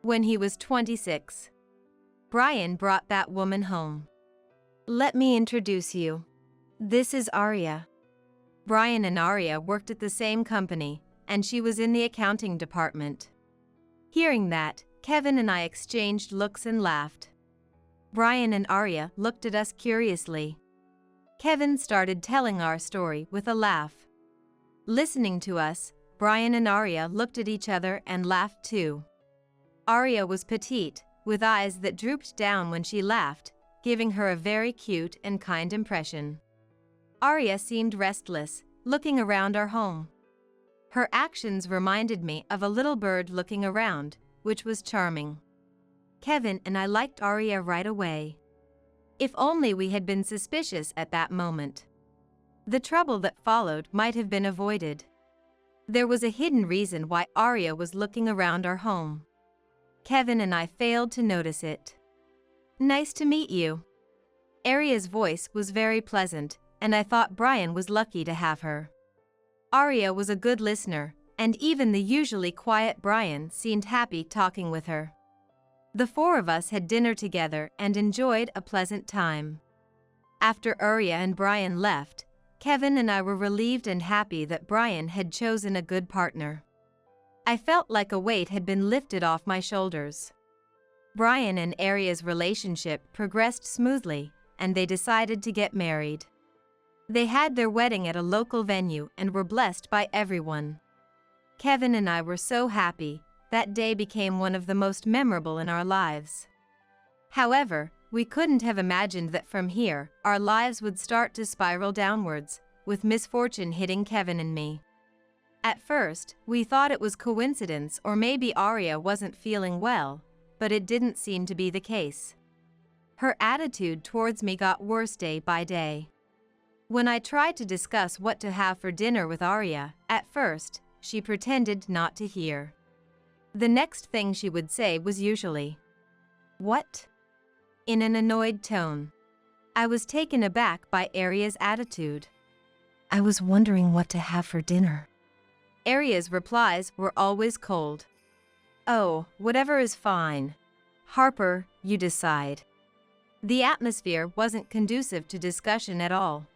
when he was 26. Brian brought that woman home. "Let me introduce you. This is Arya." Brian and Arya worked at the same company, and she was in the accounting department. Hearing that, Kevin and I exchanged looks and laughed. Brian and Arya looked at us curiously. Kevin started telling our story with a laugh. Listening to us, Brian and Arya looked at each other and laughed too. Arya was petite, with eyes that drooped down when she laughed, giving her a very cute and kind impression. Arya seemed restless, looking around our home. Her actions reminded me of a little bird looking around, which was charming. Kevin and I liked Arya right away. If only we had been suspicious at that moment. The trouble that followed might have been avoided. There was a hidden reason why Arya was looking around our home. Kevin and I failed to notice it. "Nice to meet you." Arya's voice was very pleasant, and I thought Brian was lucky to have her. Arya was a good listener, and even the usually quiet Brian seemed happy talking with her. The four of us had dinner together and enjoyed a pleasant time. After Arya and Brian left, Kevin and I were relieved and happy that Brian had chosen a good partner. I felt like a weight had been lifted off my shoulders. Brian and Arya's relationship progressed smoothly, and they decided to get married. They had their wedding at a local venue and were blessed by everyone. Kevin and I were so happy. That day became one of the most memorable in our lives. However, we couldn't have imagined that from here, our lives would start to spiral downwards, with misfortune hitting Kevin and me. At first, we thought it was coincidence or maybe Arya wasn't feeling well, but it didn't seem to be the case. Her attitude towards me got worse day by day. When I tried to discuss what to have for dinner with Arya, at first, she pretended not to hear. The next thing she would say was usually, "What?" in an annoyed tone. I was taken aback by Arya's attitude. "I was wondering what to have for dinner." Arya's replies were always cold. "Oh, whatever is fine. Harper, you decide." The atmosphere wasn't conducive to discussion at all.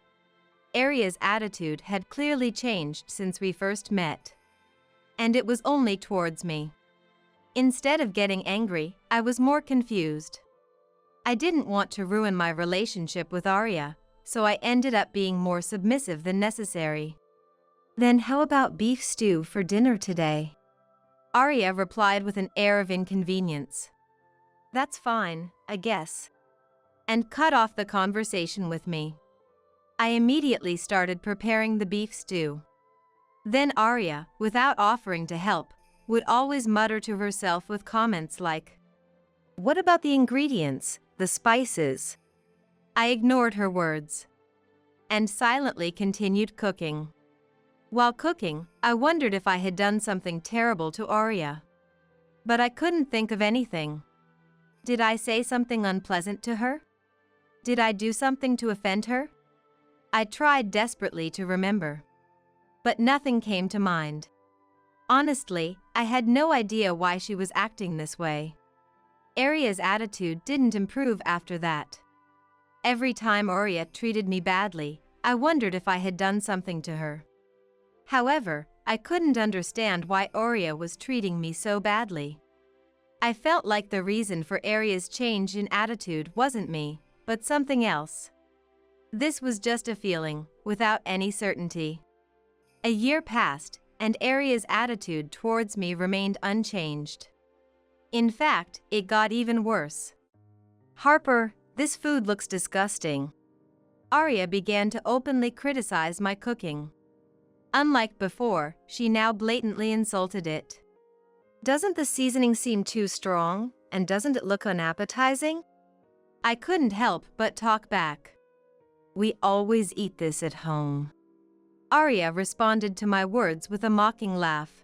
Arya's attitude had clearly changed since we first met. And it was only towards me. Instead of getting angry, I was more confused. I didn't want to ruin my relationship with Arya, so I ended up being more submissive than necessary. "Then how about beef stew for dinner today?" Arya replied with an air of inconvenience. "That's fine, I guess," and cut off the conversation with me. I immediately started preparing the beef stew. Then Arya, without offering to help, would always mutter to herself with comments like, "What about the ingredients, the spices?" I ignored her words and silently continued cooking. While cooking, I wondered if I had done something terrible to Arya. But I couldn't think of anything. Did I say something unpleasant to her? Did I do something to offend her? I tried desperately to remember. But nothing came to mind. Honestly, I had no idea why she was acting this way. Arya's attitude didn't improve after that. Every time Arya treated me badly, I wondered if I had done something to her. However, I couldn't understand why Arya was treating me so badly. I felt like the reason for Arya's change in attitude wasn't me, but something else. This was just a feeling, without any certainty. A year passed, and Arya's attitude towards me remained unchanged. In fact, it got even worse. "Harper, this food looks disgusting." Arya began to openly criticize my cooking. Unlike before, she now blatantly insulted it. "Doesn't the seasoning seem too strong, and doesn't it look unappetizing?" I couldn't help but talk back. "We always eat this at home." Arya responded to my words with a mocking laugh.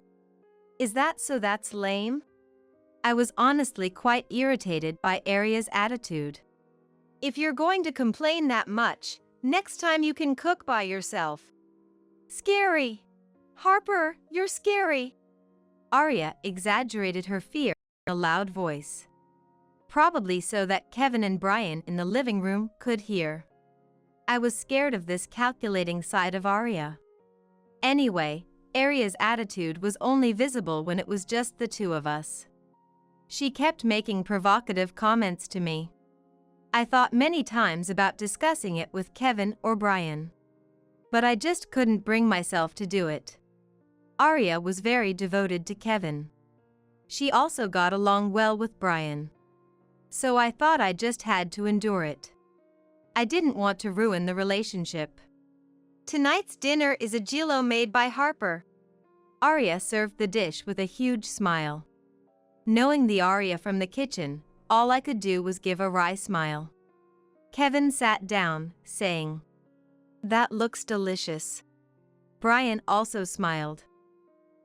"Is that so that's lame?" I was honestly quite irritated by Arya's attitude. "If you're going to complain that much, next time you can cook by yourself." "Scary! Harper, you're scary!" Arya exaggerated her fear in a loud voice. Probably so that Kevin and Brian in the living room could hear. I was scared of this calculating side of Arya. Anyway, Arya's attitude was only visible when it was just the two of us. She kept making provocative comments to me. I thought many times about discussing it with Kevin or Brian, but I just couldn't bring myself to do it. Arya was very devoted to Kevin. She also got along well with Brian. So I thought I just had to endure it. I didn't want to ruin the relationship. Tonight's dinner is a gilo made by Harper. Arya served the dish with a huge smile. Knowing the Arya from the kitchen, all I could do was give a wry smile. Kevin sat down, saying, "That looks delicious." Brian also smiled.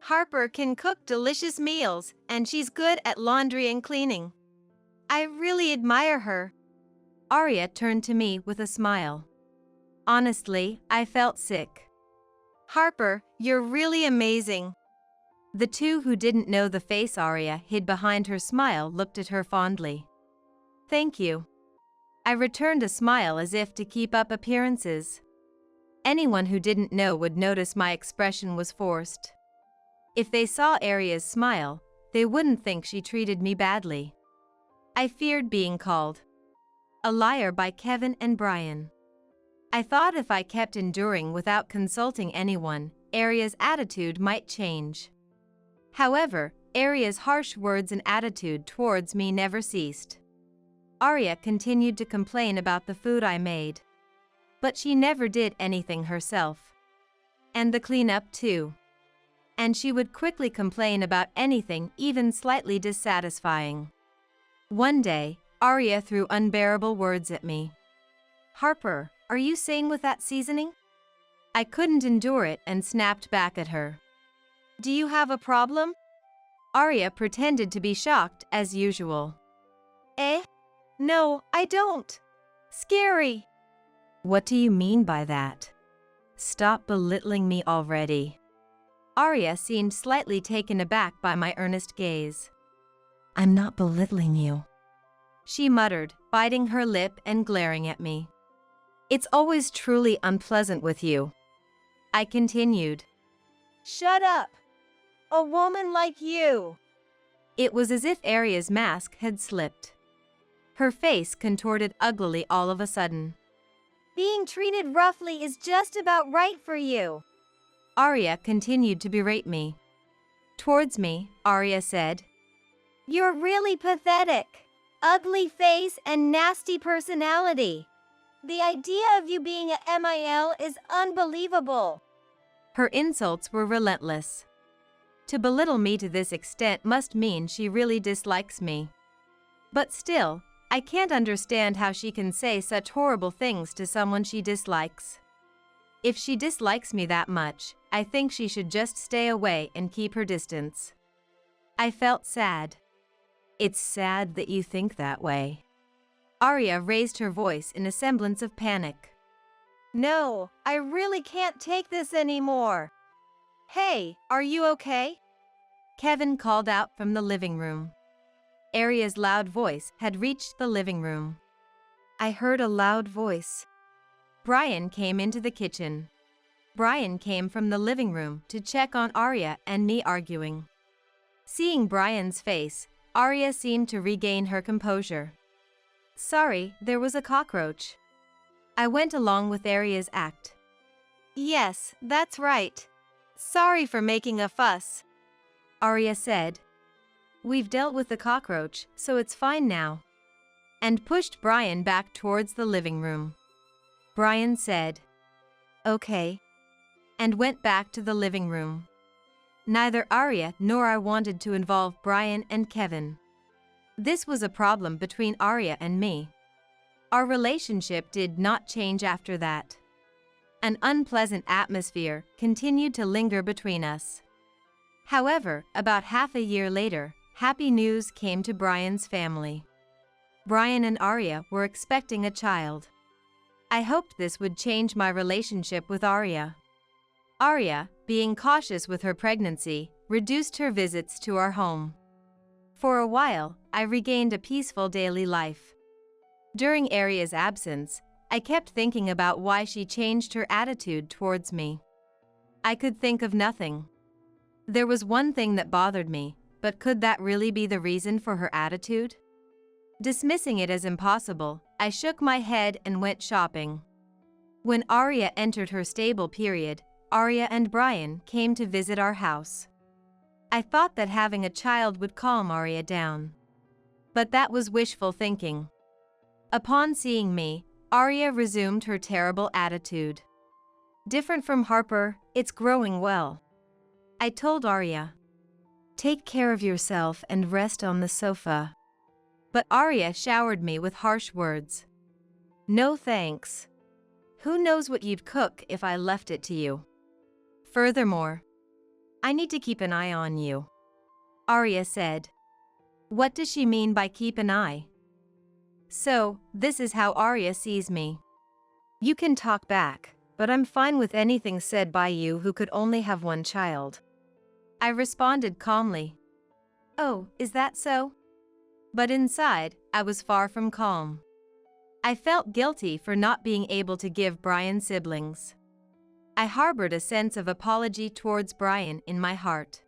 Harper can cook delicious meals, and she's good at laundry and cleaning. I really admire her. Arya turned to me with a smile. Honestly, I felt sick. Harper, you're really amazing. The two who didn't know the face Arya hid behind her smile looked at her fondly. Thank you. I returned a smile as if to keep up appearances. Anyone who didn't know would notice my expression was forced. If they saw Arya's smile, they wouldn't think she treated me badly. I feared being called a liar by Kevin and Brian. I thought if I kept enduring without consulting anyone, Arya's attitude might change. However, Arya's harsh words and attitude towards me never ceased. Arya continued to complain about the food I made. But she never did anything herself. And the cleanup too. And she would quickly complain about anything even slightly dissatisfying. One day, Arya threw unbearable words at me. Harper, are you sane with that seasoning? I couldn't endure it and snapped back at her. Do you have a problem? Arya pretended to be shocked as usual. No, I don't. Scary. What do you mean by that? Stop belittling me already. Arya seemed slightly taken aback by my earnest gaze. I'm not belittling you, she muttered, biting her lip and glaring at me. It's always truly unpleasant with you, I continued. Shut up! A woman like you! It was as if Arya's mask had slipped. Her face contorted uglily all of a sudden. Being treated roughly is just about right for you. Arya continued to berate me. Towards me, Arya said, You're really pathetic. Ugly face and nasty personality. The idea of you being a MIL is unbelievable. Her insults were relentless. To belittle me to this extent must mean she really dislikes me. But still, I can't understand how she can say such horrible things to someone she dislikes. If she dislikes me that much, I think she should just stay away and keep her distance. I felt sad. It's sad that you think that way. Arya raised her voice in a semblance of panic. No, I really can't take this anymore. Hey, are you okay? Kevin called out from the living room. Arya's loud voice had reached the living room. I heard a loud voice. Brian came into the kitchen. Brian came from the living room to check on Arya and me arguing. Seeing Brian's face, Arya seemed to regain her composure. Sorry, there was a cockroach. I went along with Arya's act. Yes, that's right. Sorry for making a fuss, Arya said. We've dealt with the cockroach, so it's fine now. And pushed Brian back towards the living room. Brian said, Okay, and went back to the living room. Neither Arya nor I wanted to involve Brian and Kevin. This was a problem between Arya and me. Our relationship did not change after that. An unpleasant atmosphere continued to linger between us. However, about half a year later, happy news came to Brian's family. Brian and Arya were expecting a child. I hoped this would change my relationship with Arya. Arya, being cautious with her pregnancy, reduced her visits to our home. For a while, I regained a peaceful daily life. During Arya's absence, I kept thinking about why she changed her attitude towards me. I could think of nothing. There was one thing that bothered me, but could that really be the reason for her attitude? Dismissing it as impossible, I shook my head and went shopping. When Arya entered her stable period, Arya and Brian came to visit our house. I thought that having a child would calm Arya down. But that was wishful thinking. Upon seeing me, Arya resumed her terrible attitude. Different from Harper, it's growing well. I told Arya. Take care of yourself and rest on the sofa. But Arya showered me with harsh words. No thanks. Who knows what you'd cook if I left it to you? Furthermore, I need to keep an eye on you. Arya said. What does she mean by keep an eye? So, this is how Arya sees me. You can talk back, but I'm fine with anything said by you who could only have one child. I responded calmly. Oh, is that so? But inside, I was far from calm. I felt guilty for not being able to give Brian siblings. I harbored a sense of apology towards Brian in my heart.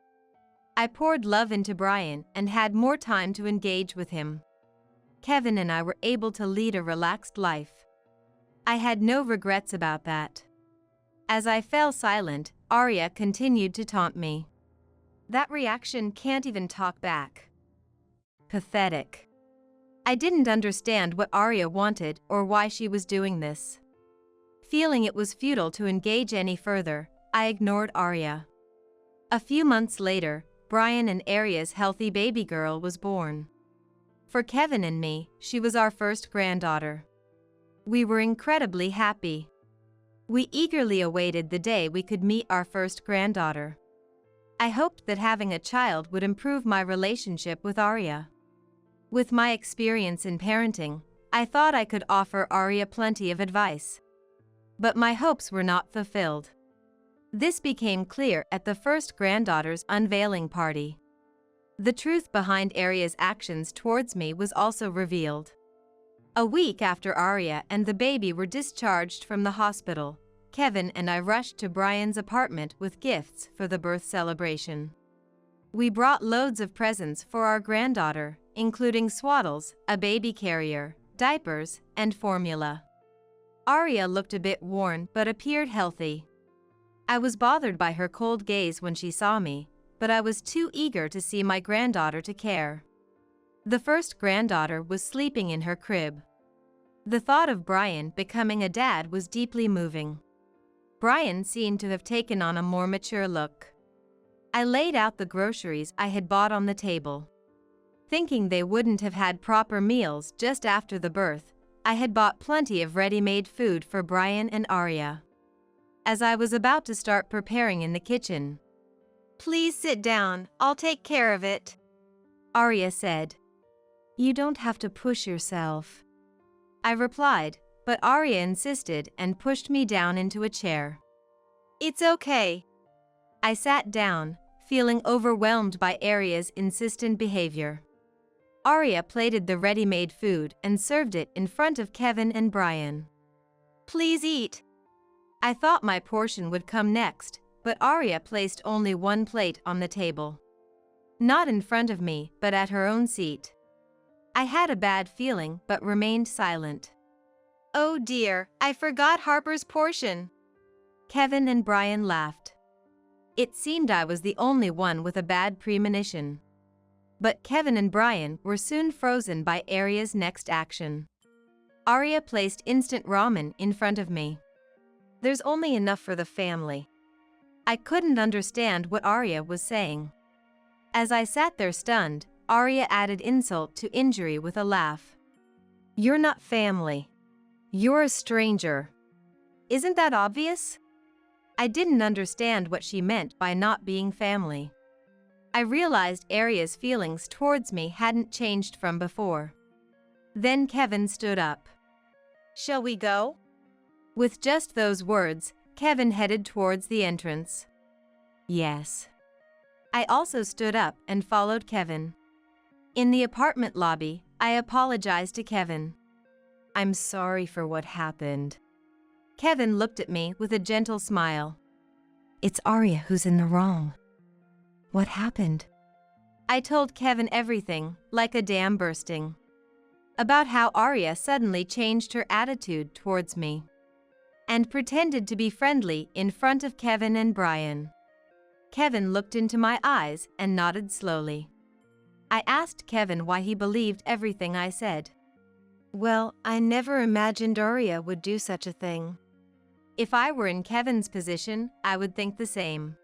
I poured love into Brian and had more time to engage with him. Kevin and I were able to lead a relaxed life. I had no regrets about that. As I fell silent, Arya continued to taunt me. That reaction can't even talk back. Pathetic. I didn't understand what Arya wanted or why she was doing this. Feeling it was futile to engage any further, I ignored Arya. A few months later, Brian and Arya's healthy baby girl was born. For Kevin and me, she was our first granddaughter. We were incredibly happy. We eagerly awaited the day we could meet our first granddaughter. I hoped that having a child would improve my relationship with Arya. With my experience in parenting, I thought I could offer Arya plenty of advice. But my hopes were not fulfilled. This became clear at the first granddaughter's unveiling party. The truth behind Arya's actions towards me was also revealed. A week after Arya and the baby were discharged from the hospital, Kevin and I rushed to Brian's apartment with gifts for the birth celebration. We brought loads of presents for our granddaughter, including swaddles, a baby carrier, diapers, and formula. Arya looked a bit worn but appeared healthy. I was bothered by her cold gaze when she saw me, but I was too eager to see my granddaughter to care. The first granddaughter was sleeping in her crib. The thought of Brian becoming a dad was deeply moving. Brian seemed to have taken on a more mature look. I laid out the groceries I had bought on the table. Thinking they wouldn't have had proper meals just after the birth, I had bought plenty of ready-made food for Brian and Arya. As I was about to start preparing in the kitchen, "Please sit down, I'll take care of it," Arya said. "You don't have to push yourself," I replied, but Arya insisted and pushed me down into a chair. "It's okay." I sat down, feeling overwhelmed by Arya's insistent behavior. Arya plated the ready-made food and served it in front of Kevin and Brian. "Please eat." I thought my portion would come next, but Arya placed only one plate on the table. Not in front of me, but at her own seat. I had a bad feeling but remained silent. "Oh dear, I forgot Harper's portion." Kevin and Brian laughed. It seemed I was the only one with a bad premonition. But Kevin and Brian were soon frozen by Arya's next action. Arya placed instant ramen in front of me. "There's only enough for the family." I couldn't understand what Arya was saying. As I sat there stunned, Arya added insult to injury with a laugh. "You're not family. You're a stranger. Isn't that obvious?" I didn't understand what she meant by not being family. I realized Arya's feelings towards me hadn't changed from before. Then Kevin stood up. "Shall we go?" With just those words, Kevin headed towards the entrance. Yes. I also stood up and followed Kevin. In the apartment lobby, I apologized to Kevin. "I'm sorry for what happened." Kevin looked at me with a gentle smile. It's Arya who's in the wrong. What happened? I told Kevin everything, like a dam bursting. About how Arya suddenly changed her attitude towards me and pretended to be friendly in front of Kevin and Brian. Kevin looked into my eyes and nodded slowly. I asked Kevin why he believed everything I said. Well, I never imagined Arya would do such a thing. If I were in Kevin's position, I would think the same.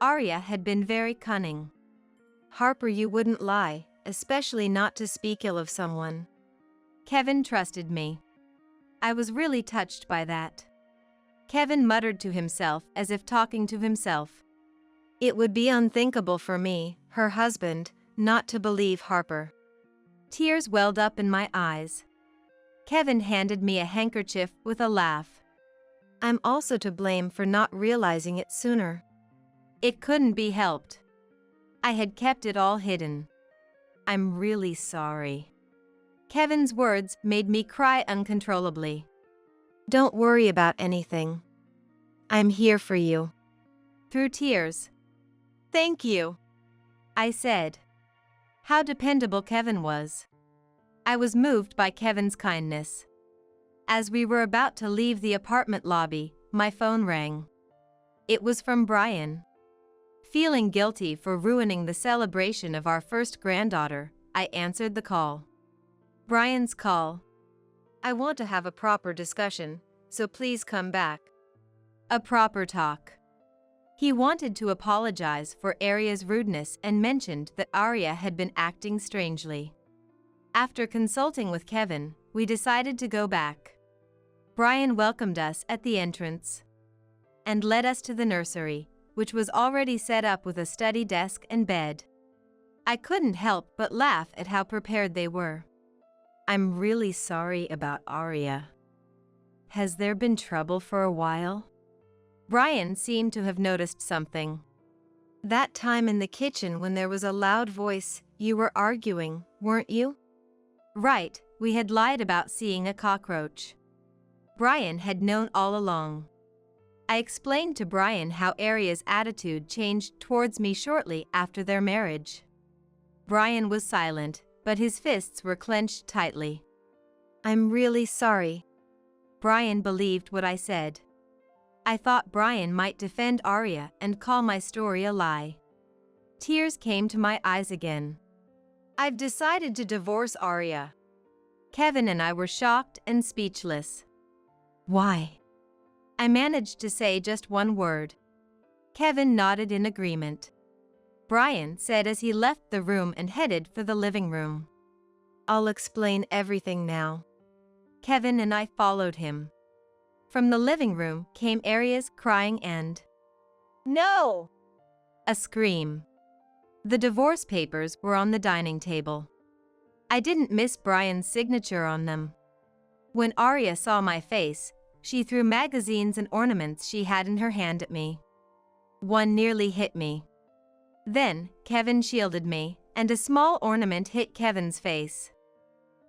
Arya had been very cunning. Harper, you wouldn't lie, especially not to speak ill of someone. Kevin trusted me. I was really touched by that. Kevin muttered to himself as if talking to himself. It would be unthinkable for me, her husband, not to believe Harper. Tears welled up in my eyes. Kevin handed me a handkerchief with a laugh. I'm also to blame for not realizing it sooner. It couldn't be helped. I had kept it all hidden. I'm really sorry. Kevin's words made me cry uncontrollably. Don't worry about anything. I'm here for you. Through tears. Thank you, I said. How dependable Kevin was. I was moved by Kevin's kindness. As we were about to leave the apartment lobby, my phone rang. It was from Brian. Feeling guilty for ruining the celebration of our first granddaughter, I answered the call. Brian's call. I want to have a proper discussion, so please come back. A proper talk. He wanted to apologize for Arya's rudeness and mentioned that Arya had been acting strangely. After consulting with Kevin, we decided to go back. Brian welcomed us at the entrance and led us to the nursery, which was already set up with a study desk and bed. I couldn't help but laugh at how prepared they were. I'm really sorry about Arya. Has there been trouble for a while? Brian seemed to have noticed something. That time in the kitchen when there was a loud voice, you were arguing, weren't you? Right, we had lied about seeing a cockroach. Brian had known all along. I explained to Brian how Arya's attitude changed towards me shortly after their marriage. Brian was silent, but his fists were clenched tightly. I'm really sorry. Brian believed what I said. I thought Brian might defend Arya and call my story a lie. Tears came to my eyes again. I've decided to divorce Arya. Kevin and I were shocked and speechless. Why? I managed to say just one word. Kevin nodded in agreement. Brian said as he left the room and headed for the living room. I'll explain everything now. Kevin and I followed him. From the living room came Arya's crying and "No!" a scream. The divorce papers were on the dining table. I didn't miss Brian's signature on them. When Arya saw my face, she threw magazines and ornaments she had in her hand at me. One nearly hit me. Then, Kevin shielded me, and a small ornament hit Kevin's face.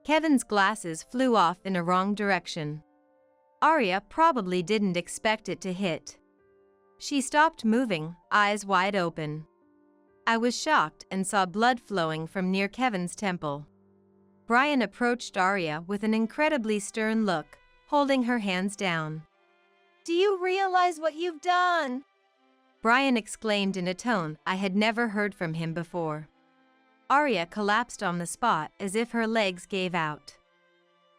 Kevin's glasses flew off in a wrong direction. Arya probably didn't expect it to hit. She stopped moving, eyes wide open. I was shocked and saw blood flowing from near Kevin's temple. Brian approached Arya with an incredibly stern look, holding her hands down. Do you realize what you've done? Brian exclaimed in a tone I had never heard from him before. Arya collapsed on the spot as if her legs gave out.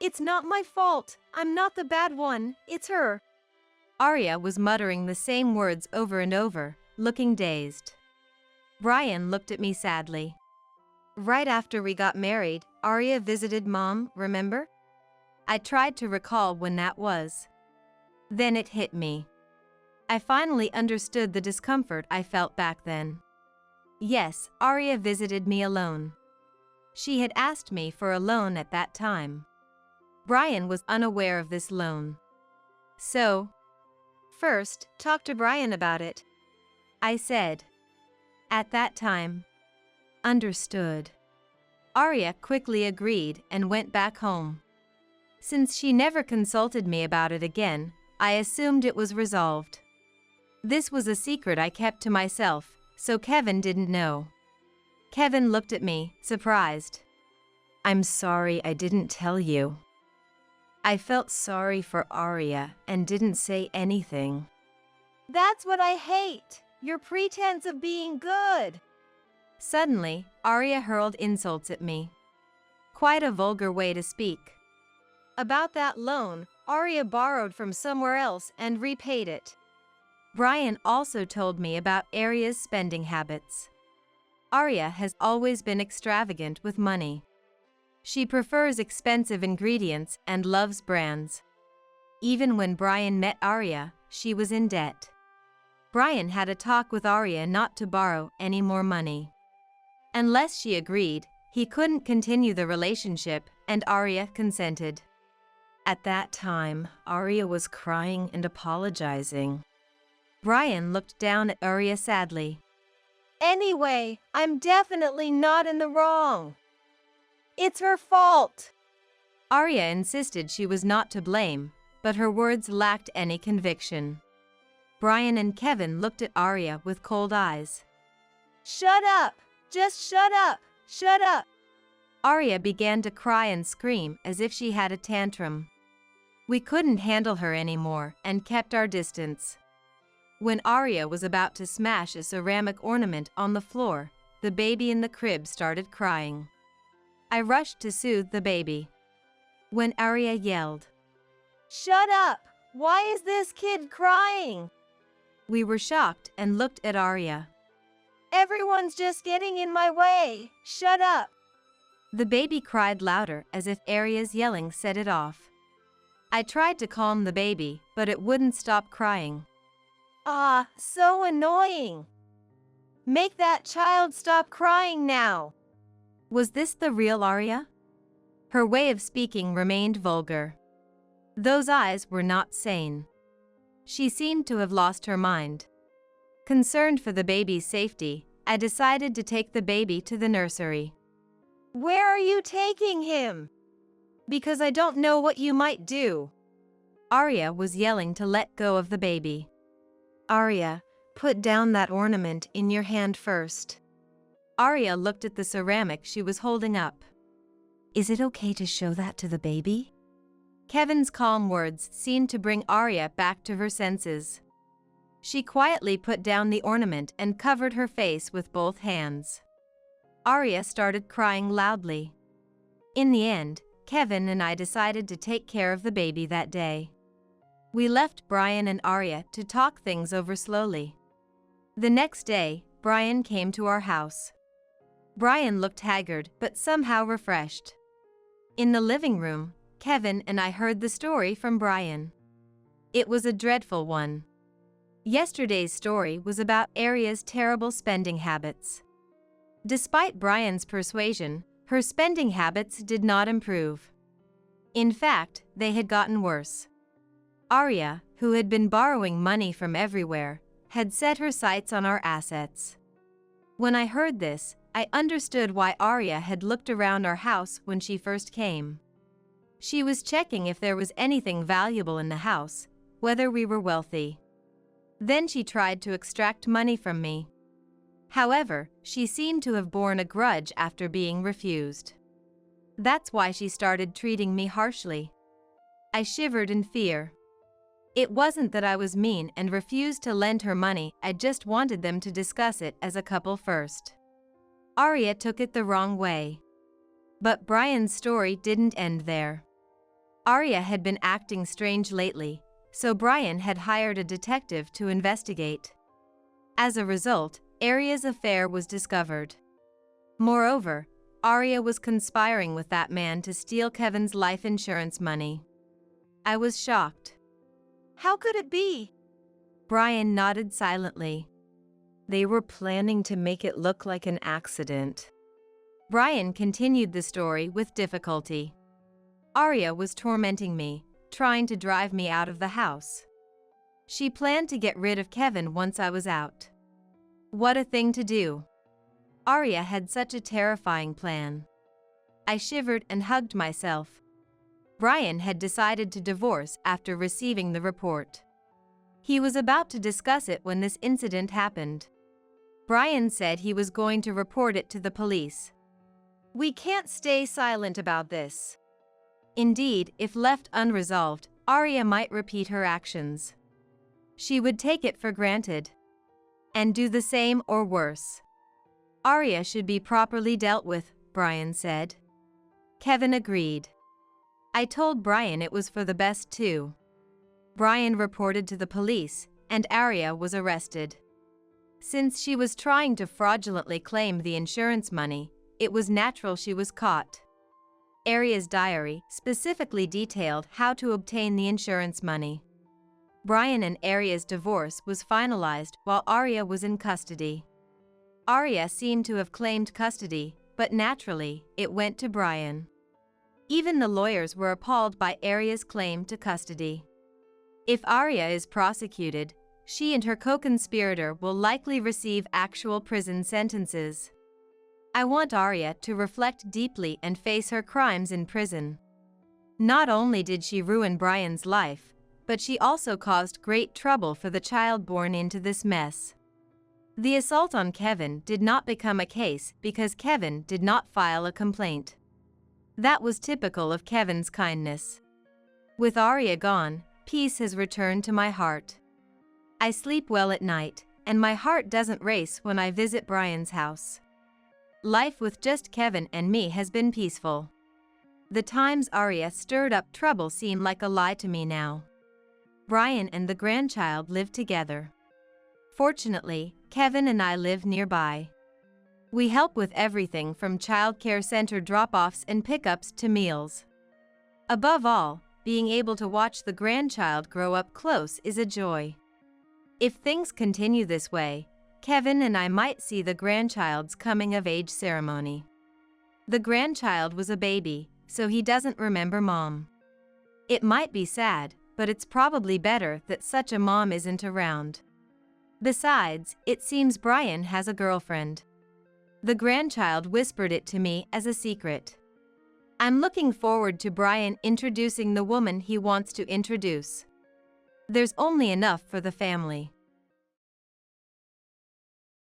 It's not my fault. I'm not the bad one. It's her. Arya was muttering the same words over and over, looking dazed. Brian looked at me sadly. Right after we got married, Arya visited Mom, remember? I tried to recall when that was. Then it hit me. I finally understood the discomfort I felt back then. Yes, Arya visited me alone. She had asked me for a loan at that time. Brian was unaware of this loan. So, first, talk to Brian about it, I said. At that time. Understood. Arya quickly agreed and went back home. Since she never consulted me about it again, I assumed it was resolved. This was a secret I kept to myself, so Kevin didn't know. Kevin looked at me, surprised. I'm sorry I didn't tell you. I felt sorry for Arya and didn't say anything.
That's what I hate, your pretense of being good.
Suddenly, Arya hurled insults at me. Quite a vulgar way to speak. About that loan, Arya borrowed from somewhere else and repaid it. Brian also told me about Arya's spending habits. Arya has always been extravagant with money. She prefers expensive ingredients and loves brands. Even when Brian met Arya, she was in debt. Brian had a talk with Arya not to borrow any more money. Unless she agreed, he couldn't continue the relationship, and Arya consented. At that time, Arya was crying and apologizing. Brian looked down at Arya sadly.
Anyway, I'm definitely not in the wrong. It's her fault.
Arya insisted she was not to blame, but her words lacked any conviction. Brian and Kevin looked at Arya with cold eyes.
Shut up! Just shut up! Shut up!
Arya began to cry and scream as if she had a tantrum. We couldn't handle her anymore and kept our distance. When Arya was about to smash a ceramic ornament on the floor, the baby in the crib started crying. I rushed to soothe the baby. When Arya yelled,
Shut up! Why is this kid crying?
We were shocked and looked at Arya.
Everyone's just getting in my way. Shut up!
The baby cried louder as if Arya's yelling set it off. I tried to calm the baby, but it wouldn't stop crying.
Ah, so annoying. Make that child stop crying now.
Was this the real Arya? Her way of speaking remained vulgar. Those eyes were not sane. She seemed to have lost her mind. Concerned for the baby's safety, I decided to take the baby to the nursery.
Where are you taking him?
Because I don't know what you might do. Arya was yelling to let go of the baby. Arya, put down that ornament in your hand first. Arya looked at the ceramic she was holding up. Is it okay to show that to the baby? Kevin's calm words seemed to bring Arya back to her senses. She quietly put down the ornament and covered her face with both hands. Arya started crying loudly. In the end, Kevin and I decided to take care of the baby that day. We left Brian and Arya to talk things over slowly. The next day, Brian came to our house. Brian looked haggard but somehow refreshed. In the living room, Kevin and I heard the story from Brian. It was a dreadful one. Yesterday's story was about Arya's terrible spending habits. Despite Brian's persuasion, her spending habits did not improve. In fact, they had gotten worse. Arya, who had been borrowing money from everywhere, had set her sights on our assets. When I heard this, I understood why Arya had looked around our house when she first came. She was checking if there was anything valuable in the house, whether we were wealthy. Then she tried to extract money from me. However, she seemed to have borne a grudge after being refused. That's why she started treating me harshly. I shivered in fear. It wasn't that I was mean and refused to lend her money, I just wanted them to discuss it as a couple first. Arya took it the wrong way. But Brian's story didn't end there. Arya had been acting strange lately, so Brian had hired a detective to investigate. As a result, Arya's affair was discovered. Moreover, Arya was conspiring with that man to steal Kevin's life insurance money. I was shocked.
How could it be?
Brian nodded silently. They were planning to make it look like an accident. Brian continued the story with difficulty. Arya was tormenting me, trying to drive me out of the house. She planned to get rid of Kevin once I was out. What a thing to do. Arya had such a terrifying plan. I shivered and hugged myself. Brian had decided to divorce after receiving the report. He was about to discuss it when this incident happened. Brian said he was going to report it to the police. We can't stay silent about this. Indeed, if left unresolved, Arya might repeat her actions. She would take it for granted and do the same or worse. Arya should be properly dealt with, Brian said. Kevin agreed. I told Brian it was for the best too. Brian reported to the police, and Arya was arrested. Since she was trying to fraudulently claim the insurance money, it was natural she was caught. Arya's diary specifically detailed how to obtain the insurance money. Brian and Arya's divorce was finalized while Arya was in custody. Arya seemed to have claimed custody, but naturally, it went to Brian. Even the lawyers were appalled by Arya's claim to custody. If Arya is prosecuted, she and her co-conspirator will likely receive actual prison sentences. I want Arya to reflect deeply and face her crimes in prison. Not only did she ruin Brian's life, but she also caused great trouble for the child born into this mess. The assault on Kevin did not become a case because Kevin did not file a complaint. That was typical of Kevin's kindness. With Arya gone, peace has returned to my heart. I sleep well at night, and my heart doesn't race when I visit Brian's house. Life with just Kevin and me has been peaceful. The times Arya stirred up trouble seem like a lie to me now. Brian and the grandchild live together. Fortunately, Kevin and I live nearby. We help with everything from childcare center drop-offs and pickups to meals. Above all, being able to watch the grandchild grow up close is a joy. If things continue this way, Kevin and I might see the grandchild's coming-of-age ceremony. The grandchild was a baby, so he doesn't remember mom. It might be sad, but it's probably better that such a mom isn't around. Besides, it seems Brian has a girlfriend. The grandchild whispered it to me as a secret. I'm looking forward to Brian introducing the woman he wants to introduce. There's only enough for the family.